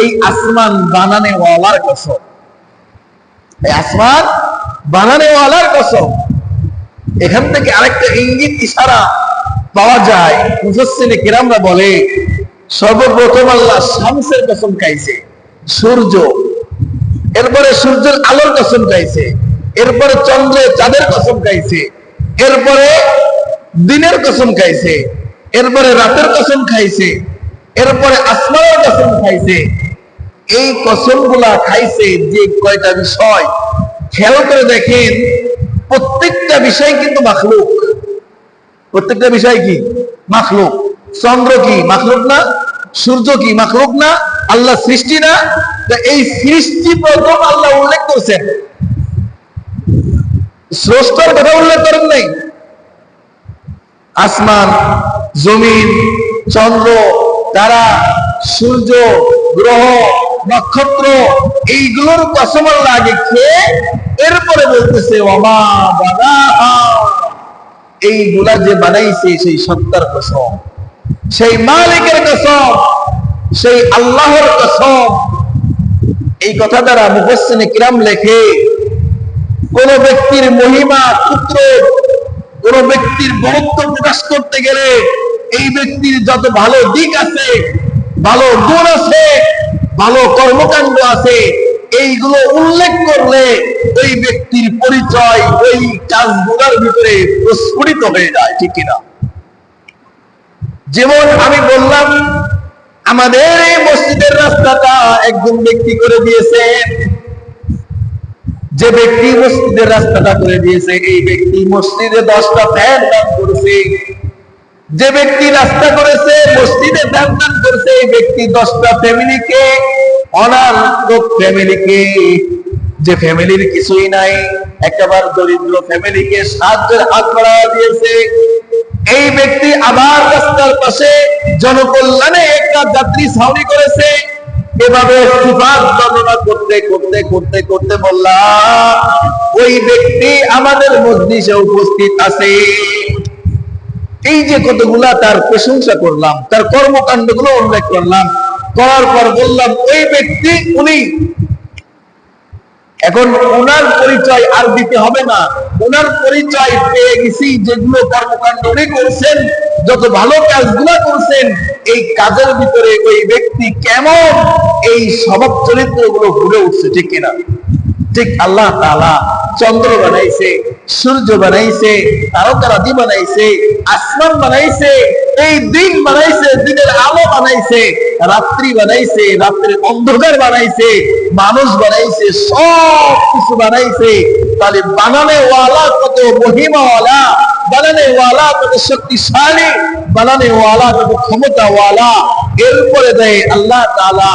এই আসমান বানানেওয়ালার কসম, এই আসমান বানানেওয়ালার কসম। এখান থেকে আরেকটা ইঙ্গিত ইশারা পাওয়া যায়। মুফাসসিরে কিরামরা বলে, সর্বপ্রথম আল্লাহ শামসের কসম খাইছে, সূর্য, এরপরে সূর্যের আলোর কসম খাইছে, এরপরে চন্দ্র চাঁদের কসম খাইছে, এরপরে দিনের কসম খাইছে, এরপরে রাতের কসম খাইছে, এরপরে আসমানের কসম খাইছে। এই কসমগুলা খাইছে যে কয়টা বিষয়, খেয়াল করে দেখেন, প্রত্যেকটা বিষয় কিন্তু মাখলুক। প্রত্যেকটা বিষয় কি? মাখলুক। চন্দ্র কি মাখলুক না? সূর্য কি মাখলুক না? আল্লাহ সৃষ্টি না? এই সৃষ্টি প্রথম আল্লাহ উল্লেখ করছেন, স্রষ্টার কথা উল্লেখ করেন নাই। আসমান, জমিন, চন্দ্র, তারা, সূর্য, গ্রহ, নক্ষত্র, এইগুলোর কসম আল্লাহ আগে খেয়ে এরপরে বলতেছে ওয়া মা বানাহা, এইগুলা যে বানাইছে সেই সত্তার কসম, সেই মালিকের কসম, সেই আল্লাহর কসম। এই কথা দ্বারা মুফাসসিরে কিরাম লেখে, কোন ব্যক্তির মহিমা, কুদরত, কোন ব্যক্তির বড়ত্ব প্রকাশ করতে গেলে এই ব্যক্তির যত ভালো দিক আছে, ভালো গুণ আছে, ভালো কর্মকাণ্ড আছে, এইগুলো উল্লেখ করলে ওই ব্যক্তির পরিচয় ওই কাজগুলোর ভিতরে প্রস্ফুটিত হয়ে যায়, ঠিক কিনা? যেমন আমি বললাম, আমাদের এই মসজিদের রাস্তাটা একজন ব্যক্তি করে দিয়েছেন। যে ব্যক্তি মসজিদের রাস্তাটা করে দিয়েছে, এই ব্যক্তি মসজিদে 10টা ফ্যান দান করেছে। যে ব্যক্তি নাস্তা করেছে, মসজিদে দান করেছে, এই ব্যক্তি 10টা ফ্যামিলিকে, অনাথ ফ্যামিলিকে, যে ফ্যামিলির কিছুই নাই, একেবারে দরিদ্র ফ্যামিলিকে সাহায্যের হাত বাড়ায় দিয়েছে। এই ব্যক্তি আবার রাস্তার পাশে জনকল্যাণে একটা যাত্রী ছাউনি করেছে। এভাবে সিফাত বর্ণনা করতে করতে করতে করতে বললাম, ওই ব্যক্তি আমাদের মজলিসে উপস্থিত আছে। এই যে কতগুলা তার প্রশংসা করলাম, তার কর্মকাণ্ড গুলো উল্লেখ করলাম, করার পর বললাম ওই ব্যক্তি উনি। এখন ওনার পরিচয় আর দিতে হবে না, ওনার পরিচয় পেয়ে গেছি। যেগুলো কর্মকাণ্ড উনি করছেন, যত ভালো কাজগুলো করছেন, এই কাজের ভিতরে ওই ব্যক্তি কেমন এই স্বভাব চরিত্র গুলো ঘুরে উঠছে, ঠিক কিনা? ঠিক আল্লাহ তাআলা চন্দ্র বানাইছে, সূর্য বানাইছে, তারকারাজি বানাইছে, আসমান বানাইছে, এই দিন বানাইছে, দিনের আলো বানাইছে, রাত্রি বানাইছে, রাত্রির অন্ধকার বানাইছে, মানুষ বানাইছে, সব কিছু বানাইছে। তাহলে বানানে ওয়ালা কত মহিমাওয়ালা, বানানে ওয়ালা কত শক্তিশালী, বানানে ওয়ালা কত ক্ষমতাওয়ালা। এরপরে দেয় আল্লাহ তাআলা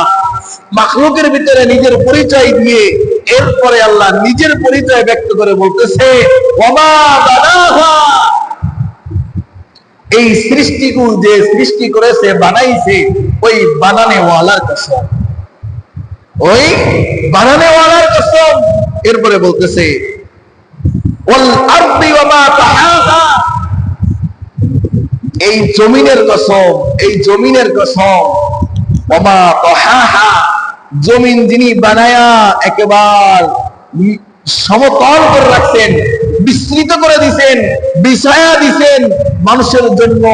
মাখলুকের ভিতরে নিজের পরিচয় দিয়ে, এরপরে আল্লাহ নিজের পরিচয় ব্যক্ত করে বলতেছে, ওমা বানাহা, এই সৃষ্টিকুল যে সৃষ্টি করেছে, বানাইছে, ওই বানানেওয়ালার কসম, ওই বানানেওয়ালার কসম। এরপরে বলতেছে ওয়াল আরদি ওমা তাহাহা, এই জমিনের কসম, এই জমিনের কসম। ওমা তাহাহা, জমিন যিনি বানায়া একেবারে সমতল করে রাখছেন, বিস্তৃত করে দিছেন, বিছায়া দিছেন, মানুষের জন্য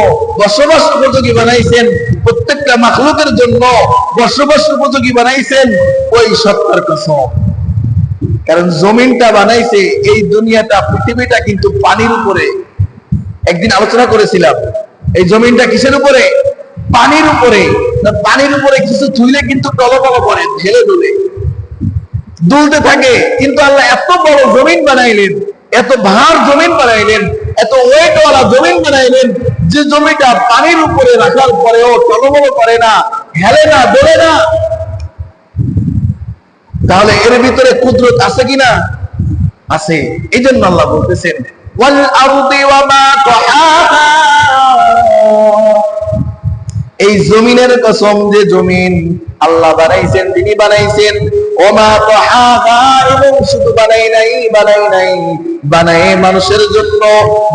বসবাস উপযোগী বানাইছেন, প্রত্যেকটা মাখলুকের জন্য বসবাস উপযোগী বানাইছেন, ওই সত্তার কসম। কারণ জমিনটা বানাইছে, এই দুনিয়াটা, পৃথিবীটা কিন্তু পানির উপরে। একদিন আলোচনা করেছিলাম, এই জমিনটা কিসের উপরে? পানির উপরে। পানির উপরে কিছু ধুইলে কিন্তু টলমল করে, ঢেলে দুলে দুলতে থাকে। কিন্তু আল্লাহ এত বড় জমিন বানাইলেন, এত ভার জমিন বানাইলেন, এত ওয়েটওয়ালা জমিন বানাইলেন, যে জমিটা পানির উপরে রাখার পরেও টলমল করে না, হেলে না, দোলে না। তাহলে এর ভিতরে কুদরত আছে কিনা? আছে। এই জন্য আল্লাহ বলতেছেন ওয়াল আরদি ওয়া মা তাহাহা, এই জমিনের কসম, যে জমিন আল্লাহ বানাইছেন, তিনি বানাইছেন। ওমা তাহাহা, এবং শুধু বানাই নাই, বানায় মানুষের জন্য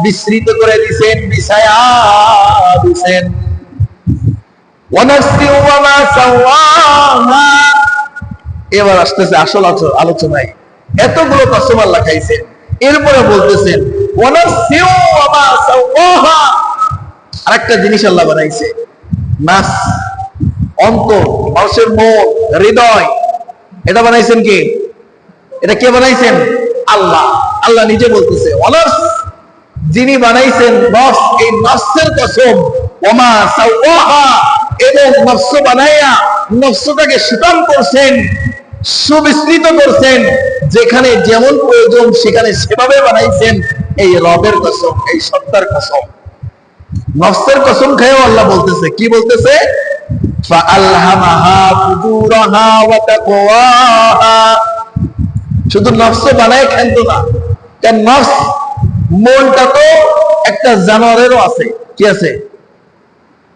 বিস্তৃত করে দিবেন, বিছায়া দিবেন। ওয়া নাফসি ওয়া মা সাওয়াহা, এবার আসতেছে আসল আলোচনায়। এতগুলো কসম আল্লাহ খাইছেন, এরপরে বলতেছেন ওয়া নাফসি ওয়া মা সাওয়াহা, আরেকটা জিনিস আল্লাহ বানাইছে, নাস, অন্তর, মানুষের মন, হৃদয়। এটা বানাইছেন কে? এটা কে বানাইছেন? আল্লাহ। আল্লাহ নিজে বলতেছে অনস, যিনি বানাইছেন নফস, এই নফসের কসম। ওমা সাওয়াহা, এবং নফস বানাইয়া নফসটাকে সুঠাম করছেন, সুবিস্তৃত করছেন, যেখানে যেমন প্রয়োজন সেখানে সেভাবে বানাইছেন। এই রবের কসম, এই সত্তার কসম। নফসের কসম খেয়েও আল্লাহ বলতেছে, কি বলতেছে? ফাআলহামাহা ফুজুরাহা ওয়া তাকওয়াহা, শুধু নফস বানায় খেলতো না। কারণ নফস, মনটা তো একটা জানোয়ারেরও আছে। কি আছে?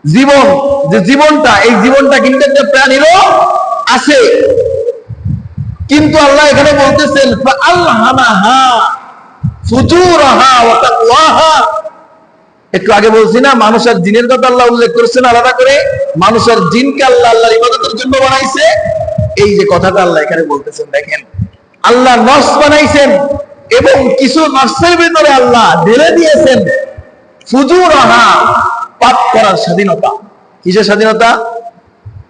জীবন। যে জীবনটা, এই জীবনটা কিন্তু একটা প্রাণীরও আছে। কিন্তু আল্লাহ এখানে বলতেছেন ফাআলহামাহা ফুজুরাহা ওয়া তাকওয়াহা। একটু আগে বলছি না, মানুষ আর জিনের কথা আল্লাহ উল্লেখ করেছেন আলাদা করে। মানুষ আর জিনকে আল্লাহ আল্লাহর ইবাদতের জন্য বানাইছে। এই যে কথাটা আল্লাহ এখানে বলতেছেন, দেখেন আল্লাহ নফস বানাইছেন, এবং কিছু নফসের ভিতরে আল্লাহ ঢেলে দিয়েছেন ফুজুরাহা, পাপ করার স্বাধীনতা। কিসের স্বাধীনতা?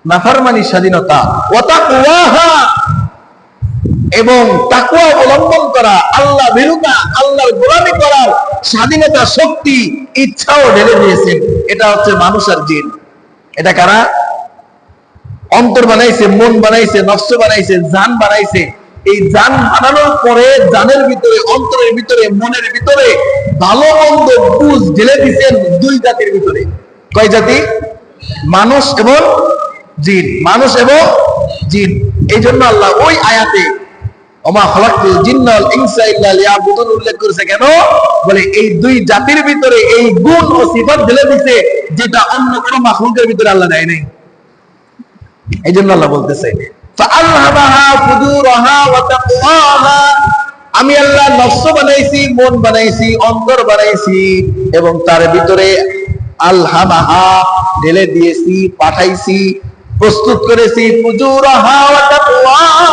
নাফরমানির স্বাধীনতা। ওয়া তাকওয়াহা, এবং তাকওয়া অবলম্বন করা, আল্লাহ ভীরুতা, আল্লাহর গোলামি করার স্বাধীনতা, শক্তি, ইচ্ছাও ঢেলে দিয়েছেন। এটা হচ্ছে মানুষ আর জিন। এটা কারা? অন্তর বানাইছে, মন বানাইছে, নফস বানাইছে, জান বানাইছে। এই জান বানানোর পরে জানের ভিতরে, অন্তরের ভিতরে, মনের ভিতরে ভালো মন্দ বুঝ ঢেলে দিচ্ছেন দুই জাতির ভিতরে। কয় জাতি? মানুষ এবং জিন। মানুষ এবং জিন। এই জন্য আল্লাহ ওই আয়াতে ওমা খালাকতুল জিন্না ওয়াল ইনসা ইল্লা লিয়াবুদুন উল্লেখ করেছে কেন? বলে এই দুই জাতির ভিতরে এই গুণ ও সিফাত ঢেলে দিছে যেটা অন্য কোনো মাখলুকের ভিতরে আল্লাহ দেয় নাই। এই জন্য আল্লাহ বলতেছে ফাআলহামাহা ফুজুরাহা ওয়া তাকওয়াহা, আমি আল্লাহ নফস বানাইছি, মন বানাইছি, অন্তর বানাইছি এবং তার ভিতরে আলহামাহা ঢেলে দিয়েছি, পাঠাইছি, প্রস্তুত করেছি ফুজুরাহা ওয়া তাকওয়াহা,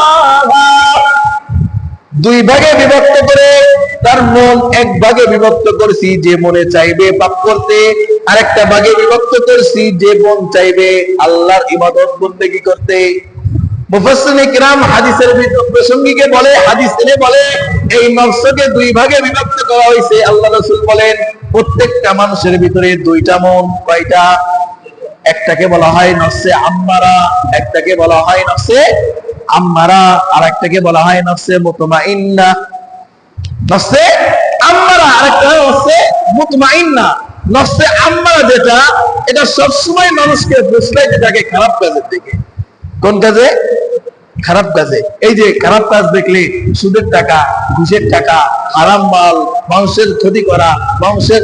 দুই ভাগে বিভক্ত করে তার মন এক ভাগে বিভক্ত করছি যে মনে চাইবে পাপ করতে, আরেকটা ভাগে বিভক্ত করছি যে মন চাইবে আল্লাহর ইবাদত বন্দেগী করতে। মুফাসসিরিন কিরাম হাদিসের প্রসঙ্গিকে বলে, হাদিস এনে বলে এই নফসকে দুই ভাগে বিভক্ত করা হয়েছে। আল্লাহ রাসূল বলেন প্রত্যেকটা মানুষের ভিতরে দুইটা মন। কয়টা? একটাকে বলা হয় নফসে আম্মারা, একটাকে বলা হয় নফসে আম্মারা, আর একটাকে বলা হয় নফসে মুতমাইন্না। নফসে আম্মারা আরেকটা নফসে মুতমাইন্না। নফসে আম্মারা যেটা, এটা সবসময় মানুষকে ফুসলাইতে থাকে খারাপ কাজের দিকে। কোন কাজে? খারাপ কাজে। এই যে খারাপ কাজ দেখলে সুদের টাকা, ঘুষের টাকা, হারাম মাল, মানুষের ক্ষতি করা, মানুষের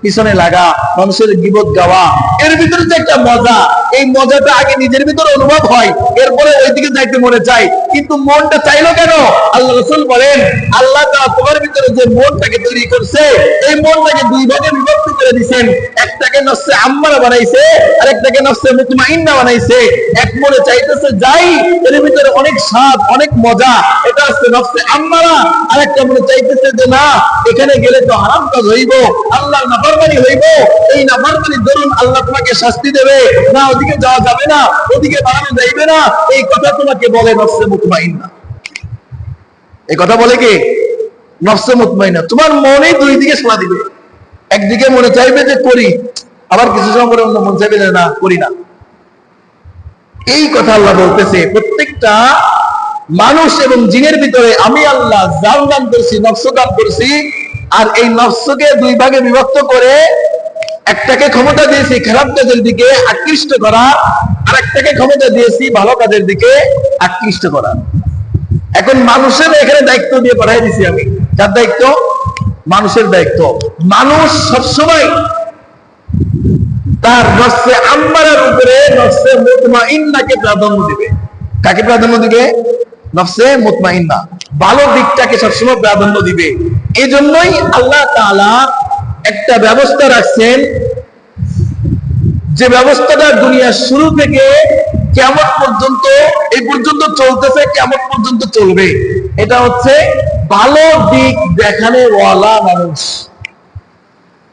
পিছনে লাগা, মানুষের গীবত গাওয়া, এর ভিতরে যে একটা মজা, এই মজাটা আগে নিজের ভিতরে অনুভব হয়, এরপরে ওইদিকে যাইতে মনে চাই। কিন্তু মনটা চাইলো কেন? আল্লাহ রাসূল বলেন আল্লাহ তাআলা তোমার ভিতরে যে মনটাকে তৈরি করছে, এই মনটাকে দুই ভাগে বিভক্ত করে দিয়েছেন। একটাকে নফসে আম্মারা বানাইছে, আরেকটাকে নফসে মুতমাইন্না বানাইছে। এক মনে চাইতেছে যাই, এর ভিতরে অনেক স্বাদ, অনেক মজা, এটা হচ্ছে নফসে আম্মারা। আরেকটা মনে চাইতেছে যে না, এখানে গেলে তো হারাম কাজ হইব, আল্লাহর নাফরমানি হইব, এই নাফরমানির দরুন আল্লাহ তোমাকে শাস্তি দেবে, না ওদিকে যাওয়া যাবে না, ওদিকে বাড়ানো যাইবে না। এই কথা তোমাকে বলে নফসে মুতমাইন্না। এই কথা বলে কি? নফসে মুতমাইন্না। তোমার মনে দুই দিকে সাড়া দিবে, একদিকে মনে চাইবে যে করি, আবার কিছু সময় পরে অন্য মন চাইবে যে না করি না। এই কথা আল্লাহ বলতেছে প্রত্যেকটা মানুষ এবং জিনের ভিতরে আমি আল্লাহ জান দান করছি, নফস দান করছি। আর এই নফসকে দুই ভাগে বিভক্ত করে একটাকে ক্ষমতা দিয়েছি খারাপ কাজের দিকে আকৃষ্ট করা, আর একটাকে ক্ষমতা দিয়েছি ভালো কাজের দিকে আকৃষ্ট করা। এখন মানুষের এখানে দায়িত্ব দিয়ে পাঠাই দিছি আমি। কার দায়িত্ব? মানুষের দায়িত্ব। মানুষ সবসময় তার নফসে আম্মারার উপরে নফসে মুতমাইন্নাকে প্রাধান্য দিবে। কাকে প্রাধান্য দিবে? নফসে মুতমাইন্না, ভালো দিকটাকে সবসময় প্রাধান্য দিবে। এই জন্যই আল্লাহ তাআলা একটা ব্যবস্থা রাখছেন, যে ব্যবস্থাটা দুনিয়ার শুরু থেকে কিয়ামত পর্যন্ত, এই পর্যন্ত চলতেছে, কিয়ামত পর্যন্ত চলবে। এটা হচ্ছে ভালো দিক দেখানেওয়ালা মানুষ,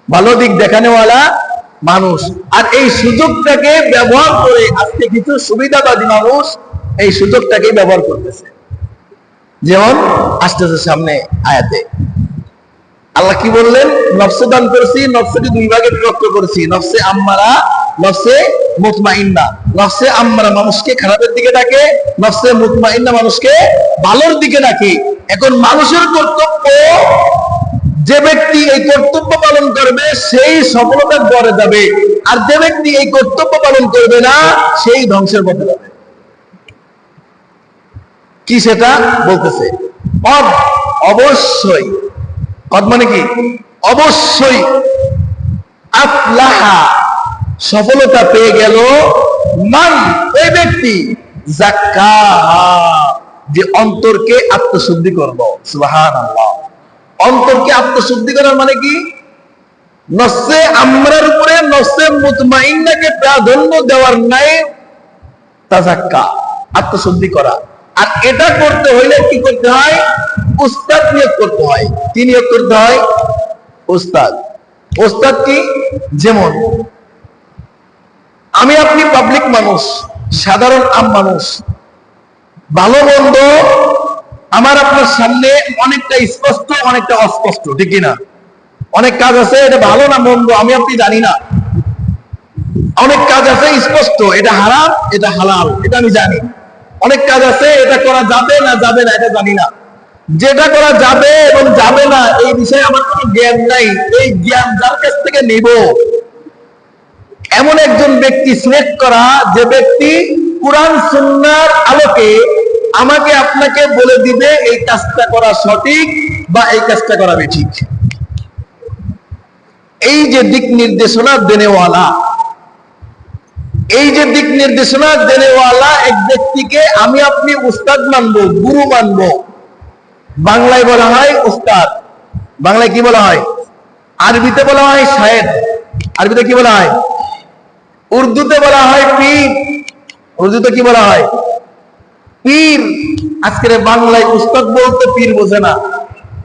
ভালো দিক দেখানেওয়ালা মানুষ। আর এই সুযোগটাকে ব্যবহার করে আজকে কিছু সুবিধাবাদী মানুষ এই সুযোগটাকে ব্যবহার করতেছে। যেমন আসতেছে সামনে আয়াতে আল্লাহ কি বললেন? নফসে দান করেছি, নফসকে দুই ভাগে বিভক্ত করেছি, নফসে আম্মারা, নফসে মুতমাইন্না। নফসে আম্মারা মানুষকে খারাপের দিকে ডাকে, নফসে মুতমাইন্না মানুষকে ভালোর দিকে ডাকে। এখন মানুষের কর্তব্য, যে ব্যক্তি এই কর্তব্য পালন করবে সেই সফলতার পরে যাবে, আর যে ব্যক্তি এই কর্তব্য পালন করবে না সেই ধ্বংসের পথে যাবে। কি সেটা বলতেছে? অবশ্যই, মানে কি? অবশ্যই আফলাহা, সফলতা পেয়ে গেল, মান, ওই ব্যক্তি, যাক্কাহা, যে অন্তরকে আত্মশুদ্ধি করলো। সুবহানাল্লাহ। অন্তরকে আত্মশুদ্ধি করার মানে কি? নফসে আমরার উপরে নফসে মুতমাইন্নাকে প্রাধান্য দেওয়ার নাই তাযাক্কা, আত্মশুদ্ধি করা। আর এটা করতে হইলে কি করতে হয়? উস্তাদ নিয়োগ করতে হয়। কি নিয়োগ করতে হয়? উস্তাদ। উস্তাদ কি? যেমন আমি আপনি পাবলিক মানুষ, সাধারণ আম মানুষ, ভালো মন্দ আমার আপনার সামনে অনেকটা স্পষ্ট, অনেকটা অস্পষ্ট, ঠিক কিনা? অনেক কাজ আছে এটা ভালো না মন্দ আমি আপনি জানি না, অনেক কাজ আছে স্পষ্ট, এটা হারাম এটা হালাল এটা আমি জানি। অনেক কাজ আছে, এটা করা যাবে না যাবে না এটা জানি না। যেটা করা যাবে এবং যাবে না এই বিষয়ে আমার কোনো জ্ঞান নাই, এই জ্ঞান যার কাছ থেকে নিব এমন একজন ব্যক্তি সিলেক্ট করা, যে ব্যক্তি কুরআন সুন্নাহর আলোকে আমাকে আপনাকে বলে দিবে এই কাজটা করা সঠিক বা এই কাজটা করা বেঠিক। এই যে দিক নির্দেশনা দেনেওয়ালা, এই যে দিক নির্দেশনা দেনেওয়ালা এক ব্যক্তিকে আমি আপনি উস্তাদ মানবো, গুরু মানবো। বাংলায় বলা হয় উস্তাদ, বাংলায় কি বলা হয়? আরবিতে বলা হয় শায়েখ, আরবিতে কি বলা হয়? উর্দুতে বলা হয় পীর, উর্দুতে কি বলা হয়? পীর। আজকের বাংলায় উস্তাদ বলতে পীর বোঝে না,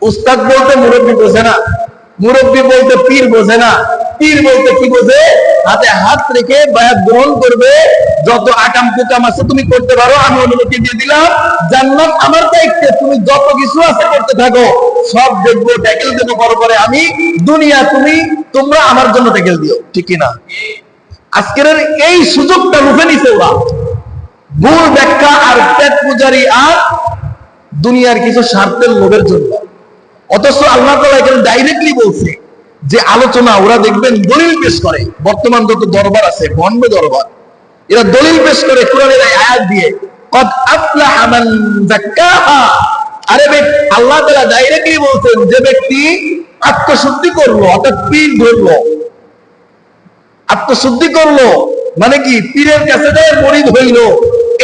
উস্তাদ বলতে মুরব্বী বোঝে না, মুরব্বী বলতে পীর বোঝে না, পীর বলতে কি বোঝে? হাতে হাত রেখে বায়াত গ্রহণ করবে, যত আকাম কুকাম আছে তুমি করতে পারো, আমি অনুমতি দিয়ে দিলাম, জান্নাত আমার দায়িত্বে, তুমি যত কিছু আছে করতে থাকো, সব দেখবো, ট্যাকেল দেবো পরে, আমি দুনিয়া তোমরা আমার জন্য ট্যাকেল দিও, ঠিক কিনা? আজকের এই সুযোগটা লুফে নিছে ওরা, ভুল ব্যাখ্যা আর পেট পূজারি আর দুনিয়ার কিছু স্বার্থের লোভের জন্য। অথচ আল্লাহ তাআলা এখানে ডাইরেক্টলি বলছে যে আলোচনা, ওরা দেখবেন দলিল পেশ করে। বর্তমান যত দরবার আছে, ভণ্ড দরবার, এরা দলিল পেশ করে কোরআনের আয়াত দিয়ে, কদ আফলাহা মান যাক্কাহা। আরে আল্লাহ তাআলা ডাইরেক্টলি বলছেন, যে ব্যক্তি আত্মশুদ্ধি করলো, অর্থাৎ পীর ধরলো, আত্মশুদ্ধি করলো মানে কি, পীরের কাছে যায় মুরিদ হইল,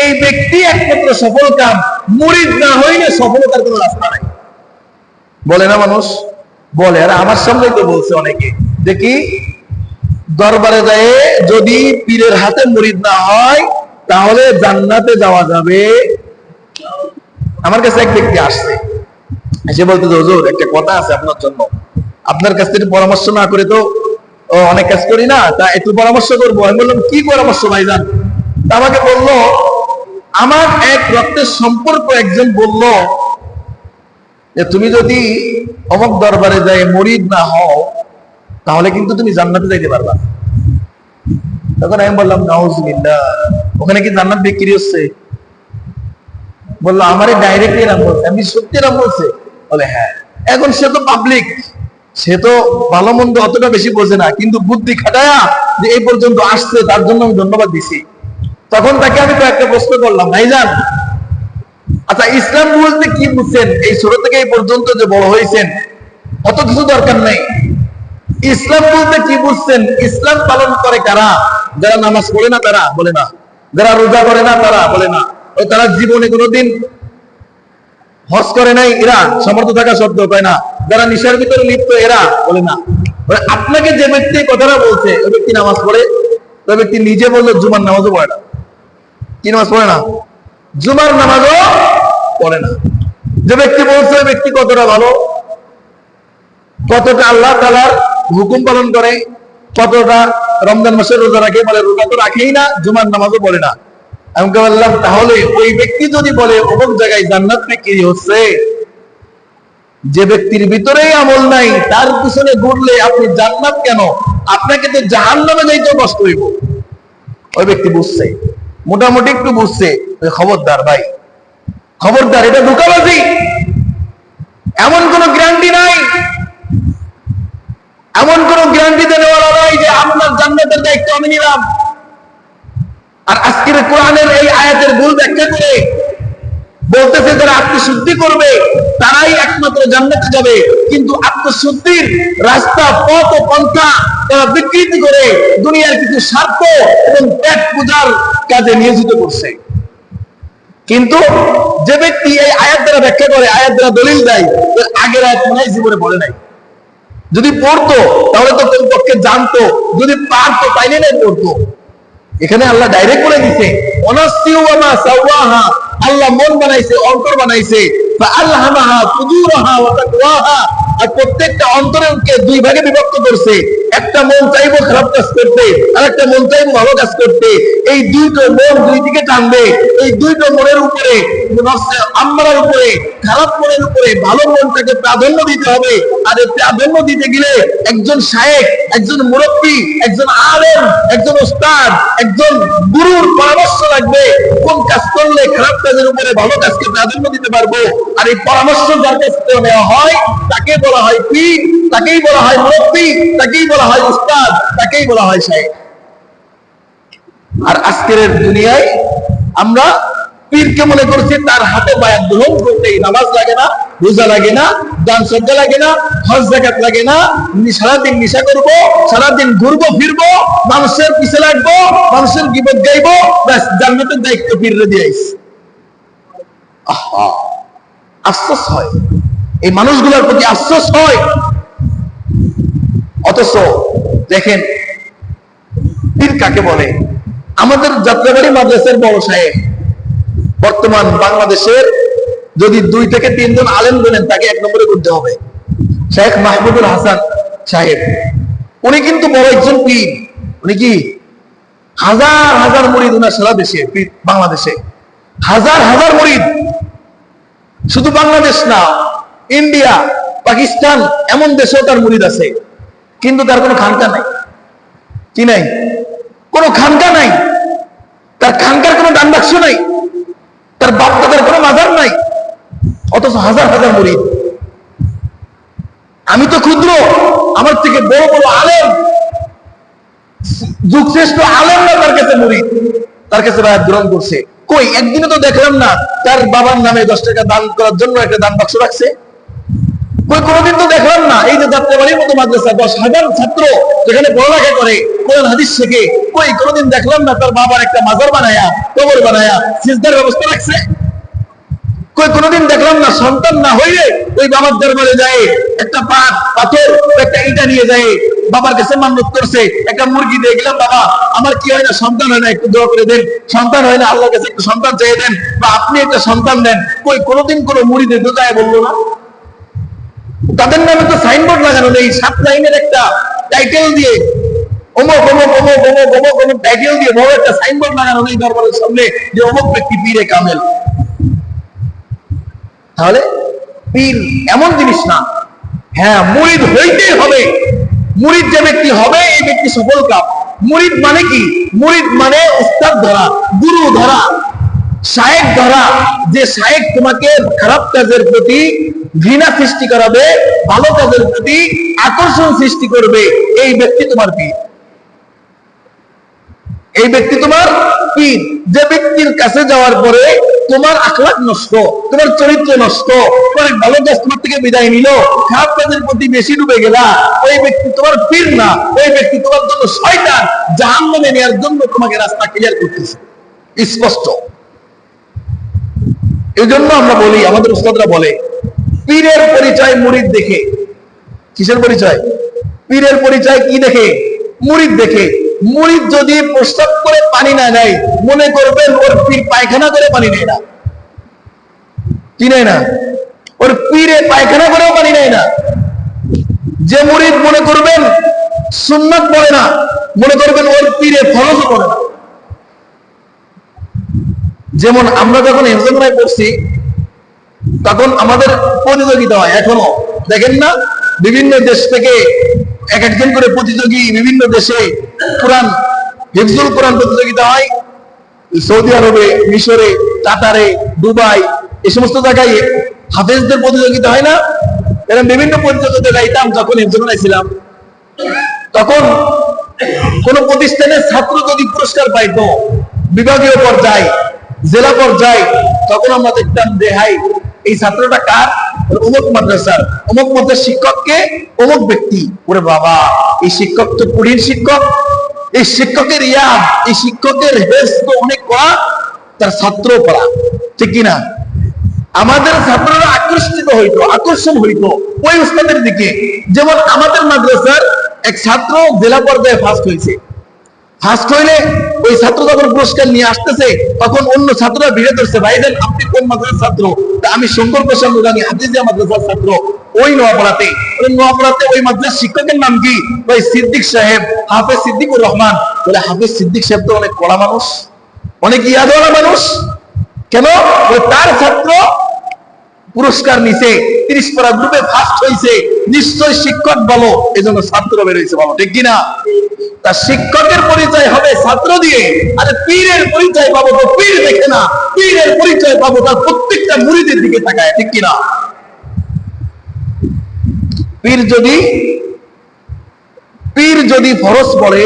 এই ব্যক্তি একমাত্র সফল কাম। মুরিদ না হইলে সফলতার কোনো রাস্তা নাই, বলে না মানুষ? বলে। আর আমার সামনে তো বলছে অনেকে, দেখি দরবারে যায় যদি পীরের হাতে মুরিদ না হয় তাহলে জান্নাতে যাওয়া যাবে। আমার কাছে এক ব্যক্তি আসছে, এসে বলতে, হুজুর একটা কথা আছে আপনার জন্য, আপনার কাছ থেকে পরামর্শ না করে তো অনেক কাজ করি না, তা একটু পরামর্শ করবো। আমি বললাম, কি পরামর্শ ভাইজান? আমাকে বলল, আমার এক রক্তের সম্পর্ক একজন বলল যে তুমি যদি অমুক দরবারে যাই মুরিদ না হও তাহলে কিন্তু তুমি জান্নাতে যাইতে পারবা। তখন আমি বললাম, নাউজুবিল্লাহ, ওখানে কি জান্নাত বিক্রি হচ্ছে? বললো, আমারে ডাইরেক্টলি নাম বলছে। আমি সত্যি নাম বলছে? বলে হ্যাঁ। এখন সে তো পাবলিক, সে তো ভালো মন্দ অতটা বেশি বোঝে না, কিন্তু বুদ্ধি খাটায়া যে এই পর্যন্ত আসছে, তার জন্য আমি ধন্যবাদ দিছি। তখন তাকে আমি কয়েকটা প্রশ্ন করলাম, ভাইজান আচ্ছা ইসলাম বলতে কি বুঝছেন? এই ছোট থেকে এই পর্যন্ত যে বড় হয়েছেন, অত কিছু দরকার নাই। ইসলাম বলতে কি বুঝছেন? ইসলাম পালন করে কারা? যারা নামাজ পড়ে না তারা? বলে না। যারা রোজা করে না তারা? বলে না। তারা জীবনে কোনোদিন হজ করে নাই এরা? সমর্থ থাকা সত্ত্বেও পায় না। যারা নিশার ভিতরে লিপ্ত এরা? বলে না। আপনাকে যে ব্যক্তি কথাটা বলছে, ওই ব্যক্তি নামাজ পড়ে? ওই ব্যক্তি নিজে বললো জুমার নামাজও পড়ে না। কি নামাজ পড়ে না? জুমার নামাজও পড়ে না। যে ব্যক্তি বলছে ওই ব্যক্তি কতটা ভালো, কতটা আল্লাহ তাআলার হুকুম পালন করে, কতটা রমজান মাসের রোজা রাখে? বলে রোজা তো রাখেই না, জুমার নামাজও পড়ে না। আমি বললাম, তাহলে ওই ব্যক্তি যদি বলে অমুক জায়গায় জান্নাত বিক্রি হচ্ছে, যে ব্যক্তির ভিতরেই আমল নাই তার পিছনে ঘুরলে আপনি জান্নাত কেন? আপনাকে তো জাহান্নামে যাইতে কষ্ট হইব। ওই ব্যক্তি বুঝছে, মোটামুটি একটু বুঝছে। খবরদার ভাই, খবরদার, এটা ধোঁকাবাজি। এমন কোন গ্যারান্টি নাই, এমন কোন গ্যারান্টি দেওয়ালা নাই যে আপনার জান্নাতের দায়িত্ব আমি নিলাম। আর আজকের কোরআনের এই আয়াতের ভুল ব্যাখ্যা করে বলতেছে যারা আত্মশুদ্ধি করবে তারাই একমাত্র জান্নাতে যাবে, কিন্তু আত্মশুদ্ধির রাস্তা, পথ ও পন্থা তারা বিকৃতি করে দুনিয়ার কিছু স্বার্থ এবং পেট পূজার কাজে নিয়োজিত করছে। কিন্তু যে ব্যক্তি এই আয়াত দ্বারা ব্যাখ্যা করে, আয়াত দ্বারা দলিল দেয়, আগের আয়াত মনে হয় জীবনে পড়ে নাই। যদি পড়তো তাহলে তো কমপক্ষে জানতো, যদি পারতো তাইলে নাই পড়তো। এখানে আল্লাহ ডাইরেক্ট বলে দিছে, অনাসিউ ওয়া মা সাওয়াহা, আল্লাহ মন বানাইছে, অন্তর বানাইছে, ফাআলহামাহা ফুজুরাহা ওয়া তাকওয়াহা, আর প্রত্যেকটা অন্তরকে দুই ভাগে বিভক্ত করছে। একটা মন চাইবো খারাপ কাজ করতে, আর একটা মন চাইবো ভালো কাজ করতে। এই দুইটো মন দুই দিকে টানবে। এই দুইটো মনের উপরে, নফসে আম্মারার উপরে, খারাপ মনের উপরে ভালো মনটাকে প্রাধান্য দিতে হবে। আর এই প্রাধান্য দিতে গেলে একজন শায়েখ একজন মুরব্বী, একজন আলেম, একজন উস্তাদ, একজন গুরুর পরামর্শ লাগবে কোন কাজ করলে খারাপ কাজের উপরে ভালো কাজকে প্রাধান্য দিতে পারবো। আর এই পরামর্শ যার কাছ থেকে নেওয়া হয় তাকে বলা হয় পীর, তাকেই বলা হয় মুরব্বী, তাকেই বলা হয় উস্তাদ, তাকেই বলা হয় শাইখ। আর আজকের দুনিয়ায় আমরা পীরকে মনে করছি তার হাতে বায়াত গ্রহণ করতেই নামাজ লাগে না, রোজা লাগে না, দান সদ্গা লাগে না, হজ যাকাত লাগে না, সারাদিন নেশা করবো, সারাদিন ঘুরবো ফিরবো, মানুষের পিছে লাগবো, মানুষের গীবত গাইবো, ব্যাস জান্নাতের দায়িত্ব পীররে দিয়ে আইছি। আহা, আফসোস হয়, এই মানুষগুলোর প্রতি আফসোস হয়। অথচ দেখেন পীর কাকে বলে। আমাদের যাত্রাবাড়ি মাদ্রাসার বড় সাহেব, বর্তমান বাংলাদেশের যদি 2 থেকে 3 জন আলেম বলেন তাকে 1 নম্বরে করতে হবে, শেখ মাহমুদুল হাসান সাহেব। উনি কিন্তু বড় একজন পীর। উনি কি হাজার হাজার মুরিদ ওনার সারা দেশে, বাংলাদেশে হাজার হাজার মুরিদ। শুধু বাংলাদেশ না, ইন্ডিয়া, পাকিস্তান এমন দেশেও তার মুরিদ আছে, কিন্তু তার কোনো খানকা নাই। কি নাই? কোনো খানকা নাই, তার খানকার কোনো দান বাক্স নাই, তার বাপ দাদার কোনো মাজার নাই, অথচ হাজার হাজার মুরিদ। আমি তো ক্ষুদ্র, আমার থেকে বড় বড় আলেম, যুগশ্রেষ্ঠ আলেমরা তার কাছে মুরিদ, তার কাছে বায়াত গ্রহণ করছে। কই একদিনে তো দেখলাম না তার বাবার নামে 10 টাকা দান করার জন্য একটা দান বাক্স রাখছে। কই কোনোদিন তো দেখলাম না এই যে যাত্রাবাড়ির মতো মাদ্রাসা 10,000 ছাত্র যেখানে পড়ালেখা করে, কোরআন হাদিস শেখে, কই কোনোদিন দেখলাম না তার বাবার একটা মাজার বানায়া, কবর বানায়া সিজদার ব্যবস্থা রাখছে। কই কোনোদিন দেখলাম না সন্তান না হইলে ওই বাবার দরবারে যায় একটা পাথর, একটা ইটা নিয়ে যায় বাবার কাছে মান্নত করছে, একটা মুরগি দিয়ে গেলাম, বাবা আমার কি হয় না, সন্তান হয় না, একটু দোয়া করে দেন, সন্তান হয় না, আল্লাহর কাছে একটু সন্তান চেয়ে দেন, বা আপনি একটা সন্তান দেন। কই কোনোদিন কোনো মুরিদের দোকায় বললো না? তাদের নামে তো সাইনবোর্ড লাগানো নেই, 7 লাইনের একটা টাইটেল দিয়ে অমুক অমুক অমুক অমুক অমুক অমুক টাইটেল দিয়ে বড় একটা সাইনবোর্ড লাগানো নেই দরবারের সামনে যে অমুক ব্যক্তি পীরে কামেল। তাহলে পীর এমন জিনিস না। হ্যাঁ, মুরিদ হইতেই হবে, মুরিদ যে ব্যক্তি হবে এই ব্যক্তি সফল কাম। মুরিদ মানে কি? মুরিদ মানে উস্তাদ ধরা, গুরু ধরা, শায়েখ ধরা। যে শায়েখ তোমাকে খারাপ কাজের প্রতি ঘৃণা সৃষ্টি করাবে, ভালো কাজের প্রতি আকর্ষণ সৃষ্টি করবে, এই ব্যক্তি তোমার পীর। এই ব্যক্তি তোমার পীর। যে ব্যক্তির কাছে যাওয়ার পরে তোমার আখলাক নষ্ট, তোমার চরিত্র নষ্ট, তোমার ভালো কাজ তোমার থেকে বিদায় নিল, খারাপ কাজের প্রতি বেশি ডুবে গেলা, ওই ব্যক্তি তোমার পীর না, ওই ব্যক্তি তোমার জন্য শয়তান, জাহান্নামে নেওয়ার জন্য তোমাকে রাস্তা ক্লিয়ার করতেছে স্পষ্ট। এই জন্য আমরা বলি, আমাদের উস্তাদরা বলে, পীরের পরিচয় মুরিদ দেখে। কিসের পরিচয়? পীরের পরিচয় কি দেখে? মুরিদ দেখে। মুরিদ যদি প্রস্তাব করে পানি না নেয়, মনে করবেন ওর পীর পায়খানা করে পানি নেয় না। কি নেয় না? ওর পীরে পায়খানা করেও পানি নেয় না। যে মুরিদ মনে করবেন সুন্নাত পড়ে না, মনে করবেন ওর পীরে ফরজ করে না। যেমন আমরা যখন হেফজুল্লাহ পড়ছি তখন আমাদের প্রতিযোগিতা হয়, এখনো দেখেন না বিভিন্ন দেশ থেকে এক একজন করে প্রতিযোগী, বিভিন্ন দেশে কোরআন হিফজুল কোরআন প্রতিযোগিতা হয়। সৌদি আরবে, মিশরে, কাতারে, দুবাই, এই সমস্ত জায়গায় হাফেজদের প্রতিযোগিতা হয় না? এরকম বিভিন্ন প্রতিযোগিতা গাইতাম যখন হিফজুল্লাহ ছিলাম। তখন কোন প্রতিষ্ঠানের ছাত্র যদি পুরস্কার পাইতো বিভাগীয় পর্যায়ে, জেলা পর্যায়ে, তখন আমরা দেখতাম যে হাই এই ছাত্রটা কার? অমুক মাদ্রাসার, অমুক মাদ্রাসার শিক্ষককে অমুক ব্যক্তি। ওরে বাবা, এই শিক্ষক তো কঠিন শিক্ষক, এই শিক্ষকের ইয়াদ, এই শিক্ষকের হেস তো অনেক কড়া, তার ছাত্র পড়া, ঠিক কিনা? আমাদের ছাত্ররা আকর্ষিত হইতো, আকর্ষণ হইতো ওই উস্তাদের দিকে। যেমন আমাদের মাদ্রাসার এক ছাত্র জেলা পর্যায়ে ফার্স্ট হয়েছে। ফার্স্ট হইলে ওই ছাত্র যখন পুরস্কার নিয়ে আসতেছে তখন অন্য ছাত্ররা ভিড়ে ধরছে, ভাইজান আপনি কোন মাদ্রাসার ছাত্র? তা আমি শঙ্কর প্রসাদ নুরানি হাফিজিয়া মাদ্রাসার ছাত্র, ওই নোয়াপাড়াতে। নোয়াপাড়াতে ওই মাদ্রাসার শিক্ষকের নাম কি? ওই সিদ্দিক সাহেব, হাফেজ সিদ্দিকুর রহমান। বলে হাফেজ সিদ্দিক সাহেব তো অনেক কড়া মানুষ, অনেক ইয়াদওয়ালা মানুষ। কেন? তার ছাত্র পুরস্কার নিছে, 30 পারা গ্রুপে ফার্স্ট হয়েছে, নিশ্চয় শিক্ষক বলো, এজন্য ছাত্র বের হয়েছে, বলো ঠিক কিনা? তা শিক্ষকের পরিচয় হবে ছাত্র দিয়ে, আরে পীরের পরিচয় পাবো তো পীর দেখে না, পীরের পরিচয় পাবো তার প্রত্যেকটা মুরিদের দিকে তাকায়, ঠিক কিনা? পীর যদি ফরজ পড়ে,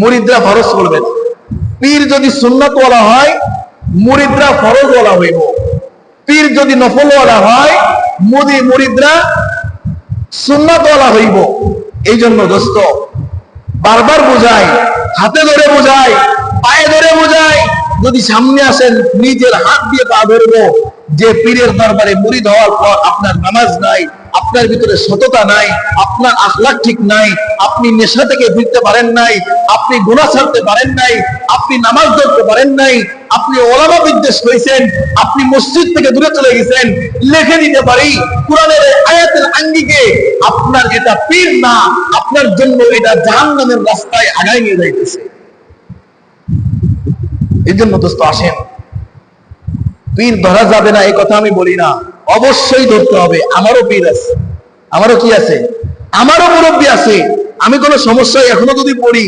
মুরিদরা ফরজ পড়বে না। পীর যদি সুন্নাতওয়ালা হয়, মুরিদরা ফরজওয়ালা হইব। পীর যদি নফলওয়ালা হয়, মুরিদরা সুন্নাতওয়ালা হইব। এই জন্য দোস্ত বারবার বোঝাই, হাতে ধরে বোঝাই, পায়ে ধরে বোঝাই, যদি সামনে আসেন নিজের হাত দিয়ে পা ধরবো যে পীরের দরবারে মুরিদ হওয়ার পর আপনার নামাজ নাই, আপনার ভিতরে সততা নাই, আপনার আখলাক ঠিক নাই, আপনি নেশা থেকে ফিরতে পারেন নাই, আপনি গুনাহ ছাড়তে পারেন নাই, আপনি নামাজ ধরতে পারেন নাই, আপনি ওলামা বিদ্বেষ করেছেন, আপনি মসজিদ থেকে দূরে চলে গেছেন, লিখে দিতে পারি কোরআনের আয়াতের আঙ্গিকে আপনার এটা পীর না, আপনার জন্য এটা জাহান্নামের রাস্তায় আগায় নিয়ে যাইতেছে। এই জন্য দোস্ত আসেন, পীর ধরা যাবে না এই কথা আমি বলি না, অবশ্যই ধরতে হবে। আমারও পীর আছে, আমারও কি আছে, আমারও মুরব্বী আছে। আমি কোনো সমস্যায় এখনো যদি পড়ি,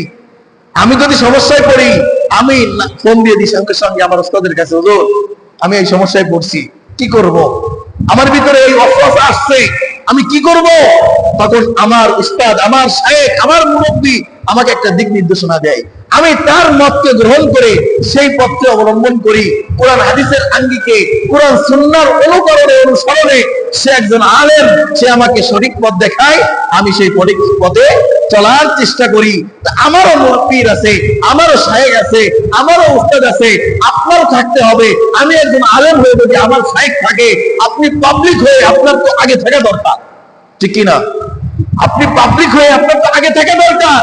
আমি যদি সমস্যায় পড়ি, আমি ফোন দিয়ে দিই সঙ্গে সঙ্গে আমার ওস্তাদের কাছে, হুজুর আমি এই সমস্যায় পড়ছি, কি করব? আমার ভিতরে এই অভ্যাস আসছে, আমি কি করব? তখন আমার উস্তাদ, আমার শায়েখ, আমার মুরব্বী আমাকে একটা দিক নির্দেশনা দেয়, আমি তার মতকে গ্রহণ করে সেই পথকে অবলম্বন করি। কোরআন হাদিসের আঙ্গিকে, কোরআন সুন্নাহর অনুকরণে, অনুসরণে সে একজন আলেম, সে আমাকে সঠিক পথ দেখায়, আমি সেই সঠিক পথে চলার চেষ্টা করি। আমারও পীর আছে, আমারও শায়েখ আছে, আমারও উস্তাদ আছে, আপনারও থাকতে হবে। আমি একজন আলেম হয়ে যদি আমার শায়েখ থাকে, আপনি পাবলিক হয়ে আপনার তো আগে থাকা দরকার, ঠিক কিনা? আপনি পাবলিক হয়ে আপনার তো আগে থাকা দরকার।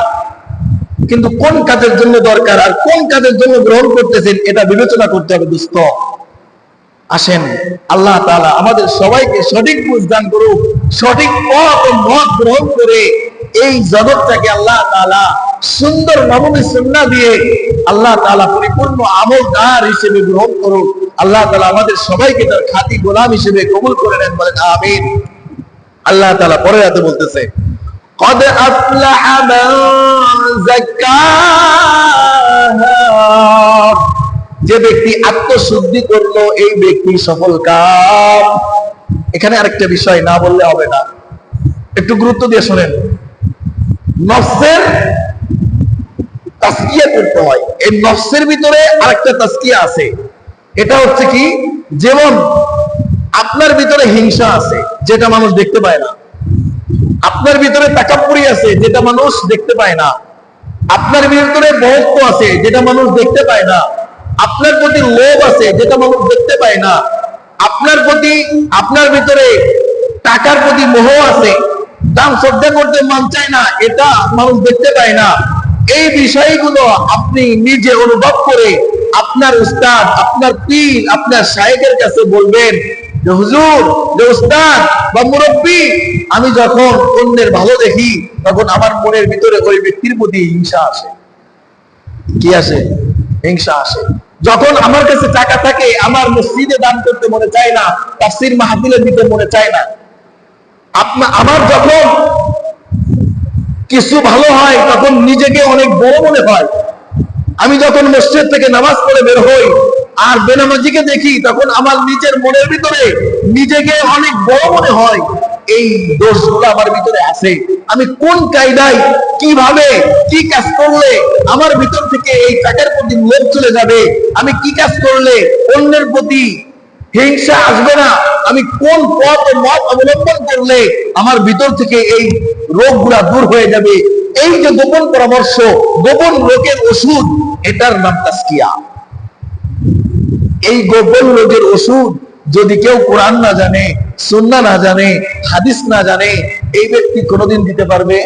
কিন্তু কোন কাজের জন্য দরকার আর কোন কাজের জন্য গ্রহণ করতেছেন এটা বিবেচনা করতে হবে দোস্ত। আসেন, আল্লাহ তাআলা আমাদের সবাইকে সঠিক বুঝ দান করুক, সঠিক পথ ও মত গ্রহণ করে এই জগৎটাকে আল্লাহ তাআলা সুন্দর নবমী সুন্নাহ দিয়ে আল্লাহ তাআলা পরিপূর্ণ আমলদার হিসেবে গ্রহণ করুক। আল্লাহ তাআলা আমাদের সবাইকে তার খাঁটি গোলাম হিসেবে কবুল করে নেন, বলেন আমিন। আল্লাহ তাআলা পরের আয়াতে বলতেছে, قد أفلح من زكاها, যে ব্যক্তি আত্মশুদ্ধি করলো এই ব্যক্তি সফল কাম। এখানে আরেকটা বিষয় না বললে হবে না, একটু গুরুত্ব দিয়ে শোনেন। নফসের তাজকিয়া করতে হয়, এই নফসের ভিতরে আরেকটা তাজকিয়া আছে। এটা হচ্ছে কি, যেমন আপনার ভিতরে হিংসা আছে যেটা মানুষ দেখতে পায় না, আপনার ভিতরে তাকাব্বুরি আছে যেটা মানুষ দেখতে পায় না, আপনার ভিতরে বহুত্ব আছে যেটা মানুষ দেখতে পায় না, আপনার প্রতি লোভ আছে যেটা মানুষ দেখতে পায় না, আপনার ভিতরে টাকার প্রতি মোহ আছে, দাম শ্রদ্ধা করতে মন চায় না, এটা মানুষ দেখতে পায় না। এই বিষয়গুলো আপনি নিজে অনুভব করে আপনার উস্তাদ, আপনার পীর, আপনার শায়েখের কাছে বলবেন যে হুজুর, যে উস্তাদ বা মুরব্বী, আমি যখন অন্যের ভালো দেখি তখন আমার মনের ভিতরে ওই ব্যক্তির প্রতি হিংসা আসে। কি আসে? হিংসা আসে। যখন আমার কাছে টাকা থাকে, আমার মসজিদে দান করতে মনে চায় না, তাফসীর মাহফিলে দিতে মনে চায় না। আমার যখন কিছু ভালো হয় তখন নিজেকে অনেক বড় মনে হয়। আমি যখন মসজিদ থেকে নামাজ পড়ে বের হই আর বেনামাজিকে দেখি তখন আমার নিজের মনের ভিতরে নিজেকে অনেক বড় মনে হয়। এই দোষগুলো আমার ভিতরে আছে। আমি কোন কায়দায়, কিভাবে, কি কাজ করলে আমার ভিতর থেকে এই টাকার প্রতি লোভ চলে যাবে, আমি কি কাজ করলে অন্যের প্রতি হিংসা আসবে না, আমি কোন পথ ও মত অবলম্বন করলে আমার ভিতর থেকে এই রোগগুলা দূর হয়ে যাবে, এই যে গোপন পরামর্শ, গোপন রোগের ওষুধ, এটার নাম তাজকিয়া। এই গোপন রোগের ওষুধ যদি কেউ কোরআন না জানে, সুন্নাহ না জানে, হাদিস না জানে, এই ব্যক্তি কোনোদিন দিতে পারবে?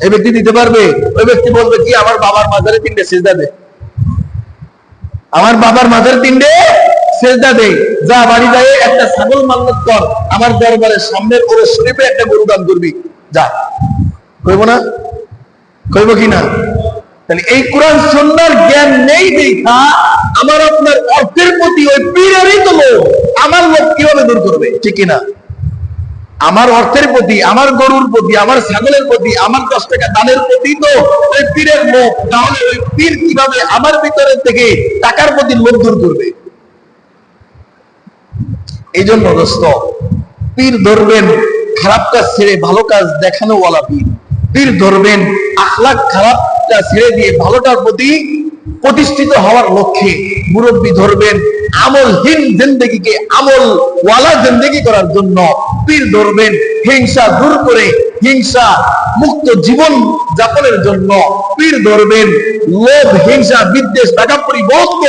এই ব্যক্তি দিতে পারবে? ওই ব্যক্তি বলবে কি, আমার বাবার মাজারে 3টে সিজদা দে, আমার বাবার মাজারে 3টে সিজদা দে, যা বাড়ি যায় একটা ছাগল মান্নত কর, আমার দরবারের সামনের ওরে শরীফে একটা গরু দান করবি, যা। কইব না? কইব কি না? তাহলে এই কোরআন সুন্নাহর জ্ঞান নেই দেখা আমার আপনার অর্থের প্রতি ওই পীরেরই তো লোভ, আমার লোভ কিভাবে দূর করবে? ঠিক কিনা? আমার অর্থের প্রতি, আমার গরুর প্রতি, আমার ছাগলের প্রতি, আমার 10 টাকা দানের প্রতি তো ওই পীরের লোভ, তাহলে ওই পীর কিভাবে আমার ভিতরে থেকে টাকার প্রতি লোভ দূর করবে? এই জন্য দোস্ত, পীর ধরবেন খারাপ কাজ ছেড়ে ভালো কাজ দেখানো ওয়ালা পীর। পীর ধরবেন আখলাক খারাপটা ছেড়ে দিয়ে ভালোটার প্রতি প্রতিষ্ঠিত হওয়ার লক্ষ্যে। মুরব্বী ধরবেন আমলহীন জিন্দেগিকে আমল ওয়ালা জিন্দেগি করার জন্য। পীর ধরবেন হিংসা দূর করে হিংসা মুক্ত জীবন যাপনের জন্য। পীর ধরবেন লোভ, হিংসা, বিদ্বেষ, টাকা পরিবর্ত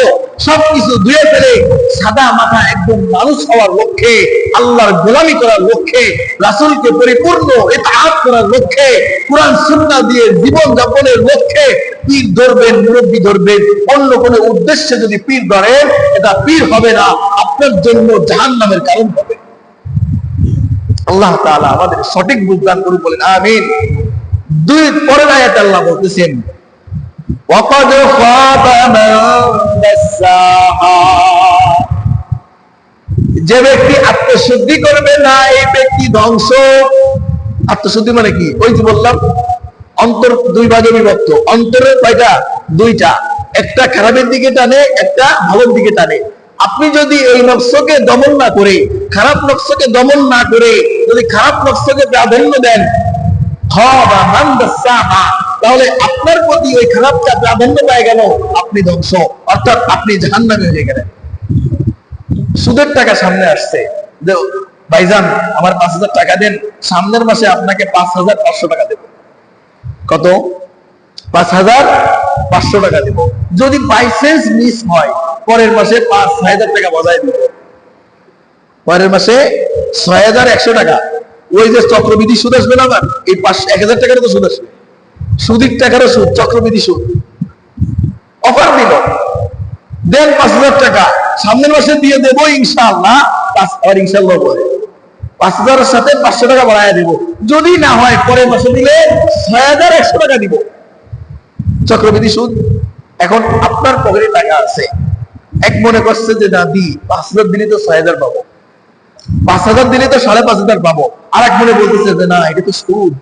সবকিছু ধুয়ে ফেলে সাদা মাথা একদম মানুষ হওয়ার লক্ষ্যে, আল্লাহর গোলামি করার লক্ষ্যে, রাসূলকে পরিপূর্ণ ইতাআত করার লক্ষ্যে, কোরআন সুন্নাহ দিয়ে জীবন যাপনের লক্ষ্যে পীর ধরবেন, মুরব্বী ধরবেন। অন্য কোনো উদ্দেশ্যে যদি পীর ধরেন, এটা পীর হবে না, আপনার জন্য জাহান্নামের কারণ হবে। আল্লাহ তাআলা আমাদের সঠিক বুঝদান করুন, বলেন আমিন। দুই পরের আয়াতে আল্লাহ বলতেছেন ওয়াকাদ খাবা মান দাসাহা, যে ব্যক্তি আত্মশুদ্ধি করবে না এই ব্যক্তি ধ্বংস। আত্মশুদ্ধি মানে কি? ওই যে বললাম অন্তর দুই ভাগে বিভক্ত। অন্তরের কয়টা? দুইটা, একটা খারাপের দিকে টানে, একটা ভালোর দিকে টানে। আপনি যদি এই নফসকে দমন না করে, খারাপ নফসকে দমন না করে যদি খারাপ নফসকে প্রাধান্য দেন, তাহলে আপনার প্রতি ওই খারাপটা প্রাধান্য পায় গেল, আপনি ধ্বংস, অর্থাৎ আপনি জাহান্নামে হয়ে গেলেন। সুদের টাকা সামনে আসছে, যে ভাইজান আমার 5,000 টাকা দেন, সামনের মাসে আপনাকে 5,500 টাকা দেব। কত? 5,500 টাকা দেব। যদি বাই চান্স মিস হয়, পরের মাসে 5,000 টাকা বজায় দিব। পরের মাসে 6,100 টাকা। ওই যে চক্রবৃদ্ধি সুদ আসবে না, আবার এই 1,000 টাকারও তো সুদ আসবে, সুদির টাকারও সুদ, চক্রবৃদ্ধি সুদ। অফার দিল, দেন 5,000 টাকা, সামনের মাসে দিয়ে দেবো ইনশাআল্লাহ। আর ইনশাআল্লাহ বলে 5,000-এর সাথে 500 টাকা বাড়ায় দিব। যদি না হয় পরের মাসে দিলে 6,100 টাকা দিব, চক্রবৃদ্ধি সুদ। এখন আপনার পকেটে টাকা আছে, এক মনে করছে যে না দি 5,000 দিলে তো 6,000 পাবো, 5,000 দিলে তো 5,500 পাবো। আর এক মনে বলতেছে যে না এটা তো সুদ,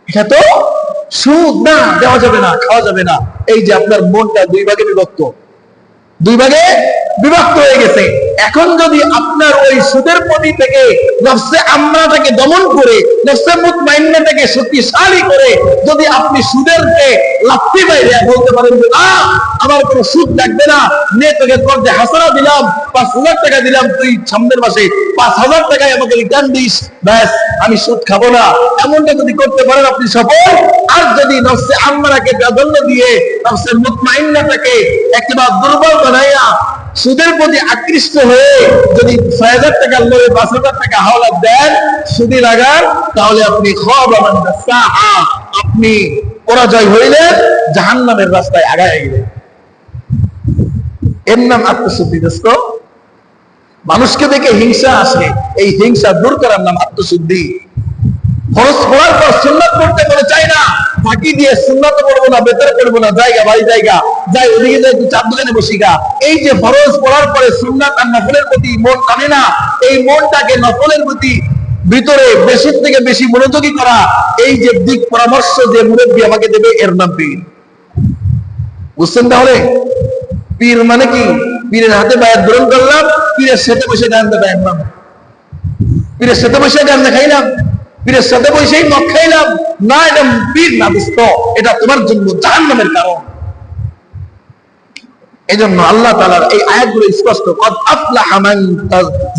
এটা তো সুদ, না দেওয়া যাবে না, খাওয়া যাবে না। এই যে আপনার মনটা দুই ভাগে বিভক্ত, দুই ভাগে বিভক্ত হয়ে গেছে। এখন যদি আপনার ওই সুদের প্রতি থেকে নফসে আমরাটাকে দমন করে, নফসে মুতমাইন্নাটাকে শক্তিশালী করে যদি আপনি সুদেরকে লাথি বাইরে বলতে পারেন যে না আমার কোনো সুদ লাগবে না, নে তোকে কর্জে হাসানা দিলাম, 5,000 টাকা দিলাম, তুই সামনের মাসে 5,000 টাকায় আমাকে রিটার্ন দিস, ব্যাস আমি সুদ খাবো না, এমনটা যদি করতে পারেন আপনি সফল। আর যদি নফসে আমরাকে প্রাধান্য দিয়ে নফসে মুতমাইন্নাটাকে একেবারে দুর্বল বানাইয়া সুদের প্রতি আকৃষ্ট হয়ে যদি 6,000 টাকার লোভে 5,000 টাকা হাওলাত দেন, সুদি লাগান, তাহলে আপনি আপনি পরাজয় হইলেন, জাহান্নামের রাস্তায় আগায় গেলেন। এর নাম আত্মশুদ্ধি। দোস্ত, মানুষকে দেখে হিংসা আসে, এই হিংসা দূর করার নাম আত্মশুদ্ধি। ফরজ পড়ার পর সুন্নাত পড়তে বলে চাই না, ফাঁকি দিয়ে সুন্নাত পড়বো না, বেতরে পড়বো না, জায়গা বাড়ি জায়গা যাই, ওদিকে যাই, চার দোকানে বসিগা। এই যে ফরজ পড়ার পরে সুন্নাত আর নফলের প্রতি মন টানে না, এই মনটাকে নফলের প্রতি ভিতরে বেশি থেকে বেশি মনোযোগী করা, এই যে দিক পরামর্শ যে মুরব্বী আমাকে দেবে, এর নাম পীর। বুঝছেন? তাহলে পীর মানে কি? পীরের হাতে বায়াত গ্রহণ করলাম, পীরের সাথে বসে গান দেখাইলাম, পীরের সাথে বসে গান দেখাইলাম, পীরের সাথে বসেই মদ খাইলাম, না, এটা পীর না দোস্ত, এটা তোমার জন্য জাহান্নামের কারণ। এই জন্য আল্লাহ তাআলার এই আয়াতগুলো স্পষ্ট, কদ আফলাহা মান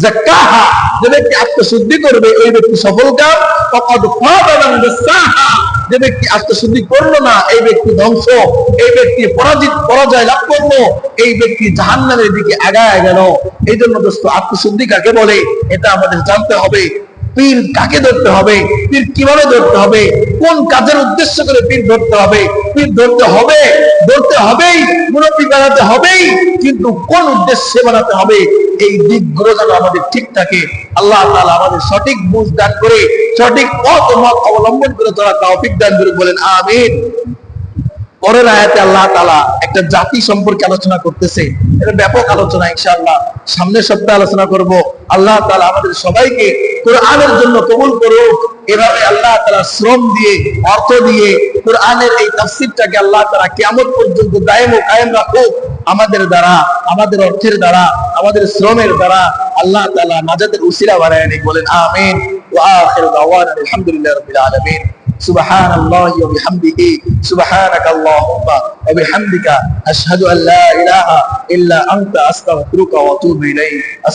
যাক্কাহা, যে ব্যক্তি আত্মশুদ্ধি করবে ওই ব্যক্তি সফলকাম, কদ খাবা মান দাসাহা, যে ব্যক্তি আত্মশুদ্ধি করলো না এই ব্যক্তি ধ্বংস, এই ব্যক্তি পরাজয় লাভ করলো, এই ব্যক্তি জাহান্নামের দিকে আগায় গেল। এই জন্য দোস্ত, আত্মশুদ্ধি কাকে বলে এটা আমাদের জানতে হবে। পীর কাকে ধরতে হবে, পীর কিভাবে ধরতে হবে, কোন কাজের উদ্দেশ্য করে পীর ধরতে হবে। পীর ধরতে হবে, ধরতে হবেই, মুরব্বি বানাতে হবেই, কিন্তু কোন উদ্দেশ্যে বানাতে হবে এই দিকগুলো যেন আমাদের ঠিক থাকে। আল্লাহ তাআলা আমাদের সঠিক বুঝ দান করে, সঠিক পথ অবলম্বন করে তারা তৌফিক দান করে, বলেন আমিন। পরের আয়াতে আল্লাহ তাআলা একটা জাতি সম্পর্কে আলোচনা করতেছে। এটা ব্যাপক আলোচনা, ইনশাআল্লাহ সামনের সপ্তাহে আলোচনা করব। আল্লাহ তাআলা আমাদের সবাইকে কোরআনের জন্য কবুল করুক। এভাবে আল্লাহ তাআলা শ্রম দিয়ে, অর্থ দিয়ে কোরআনের এই তাফসীরটাকে আল্লাহ তাআলা কিয়ামত পর্যন্ত দায়েম ও কায়েম রাখুক। আমাদের দ্বারা, আমাদের অর্থের দ্বারা, আমাদের শ্রমের দ্বারা আল্লাহ তাআলা নাজাতের উসিলা বানায় নিক, বলেন আমিন। ওয়া আখিরু দাওয়ানা আলহামদুলিল্লাহি রাব্বিল আলামিন। سبحان الله وبحمده سبحانك اللهم وبحمدك أشهد أن لا إله إلا أنت أستغفرك وأتوب إليك.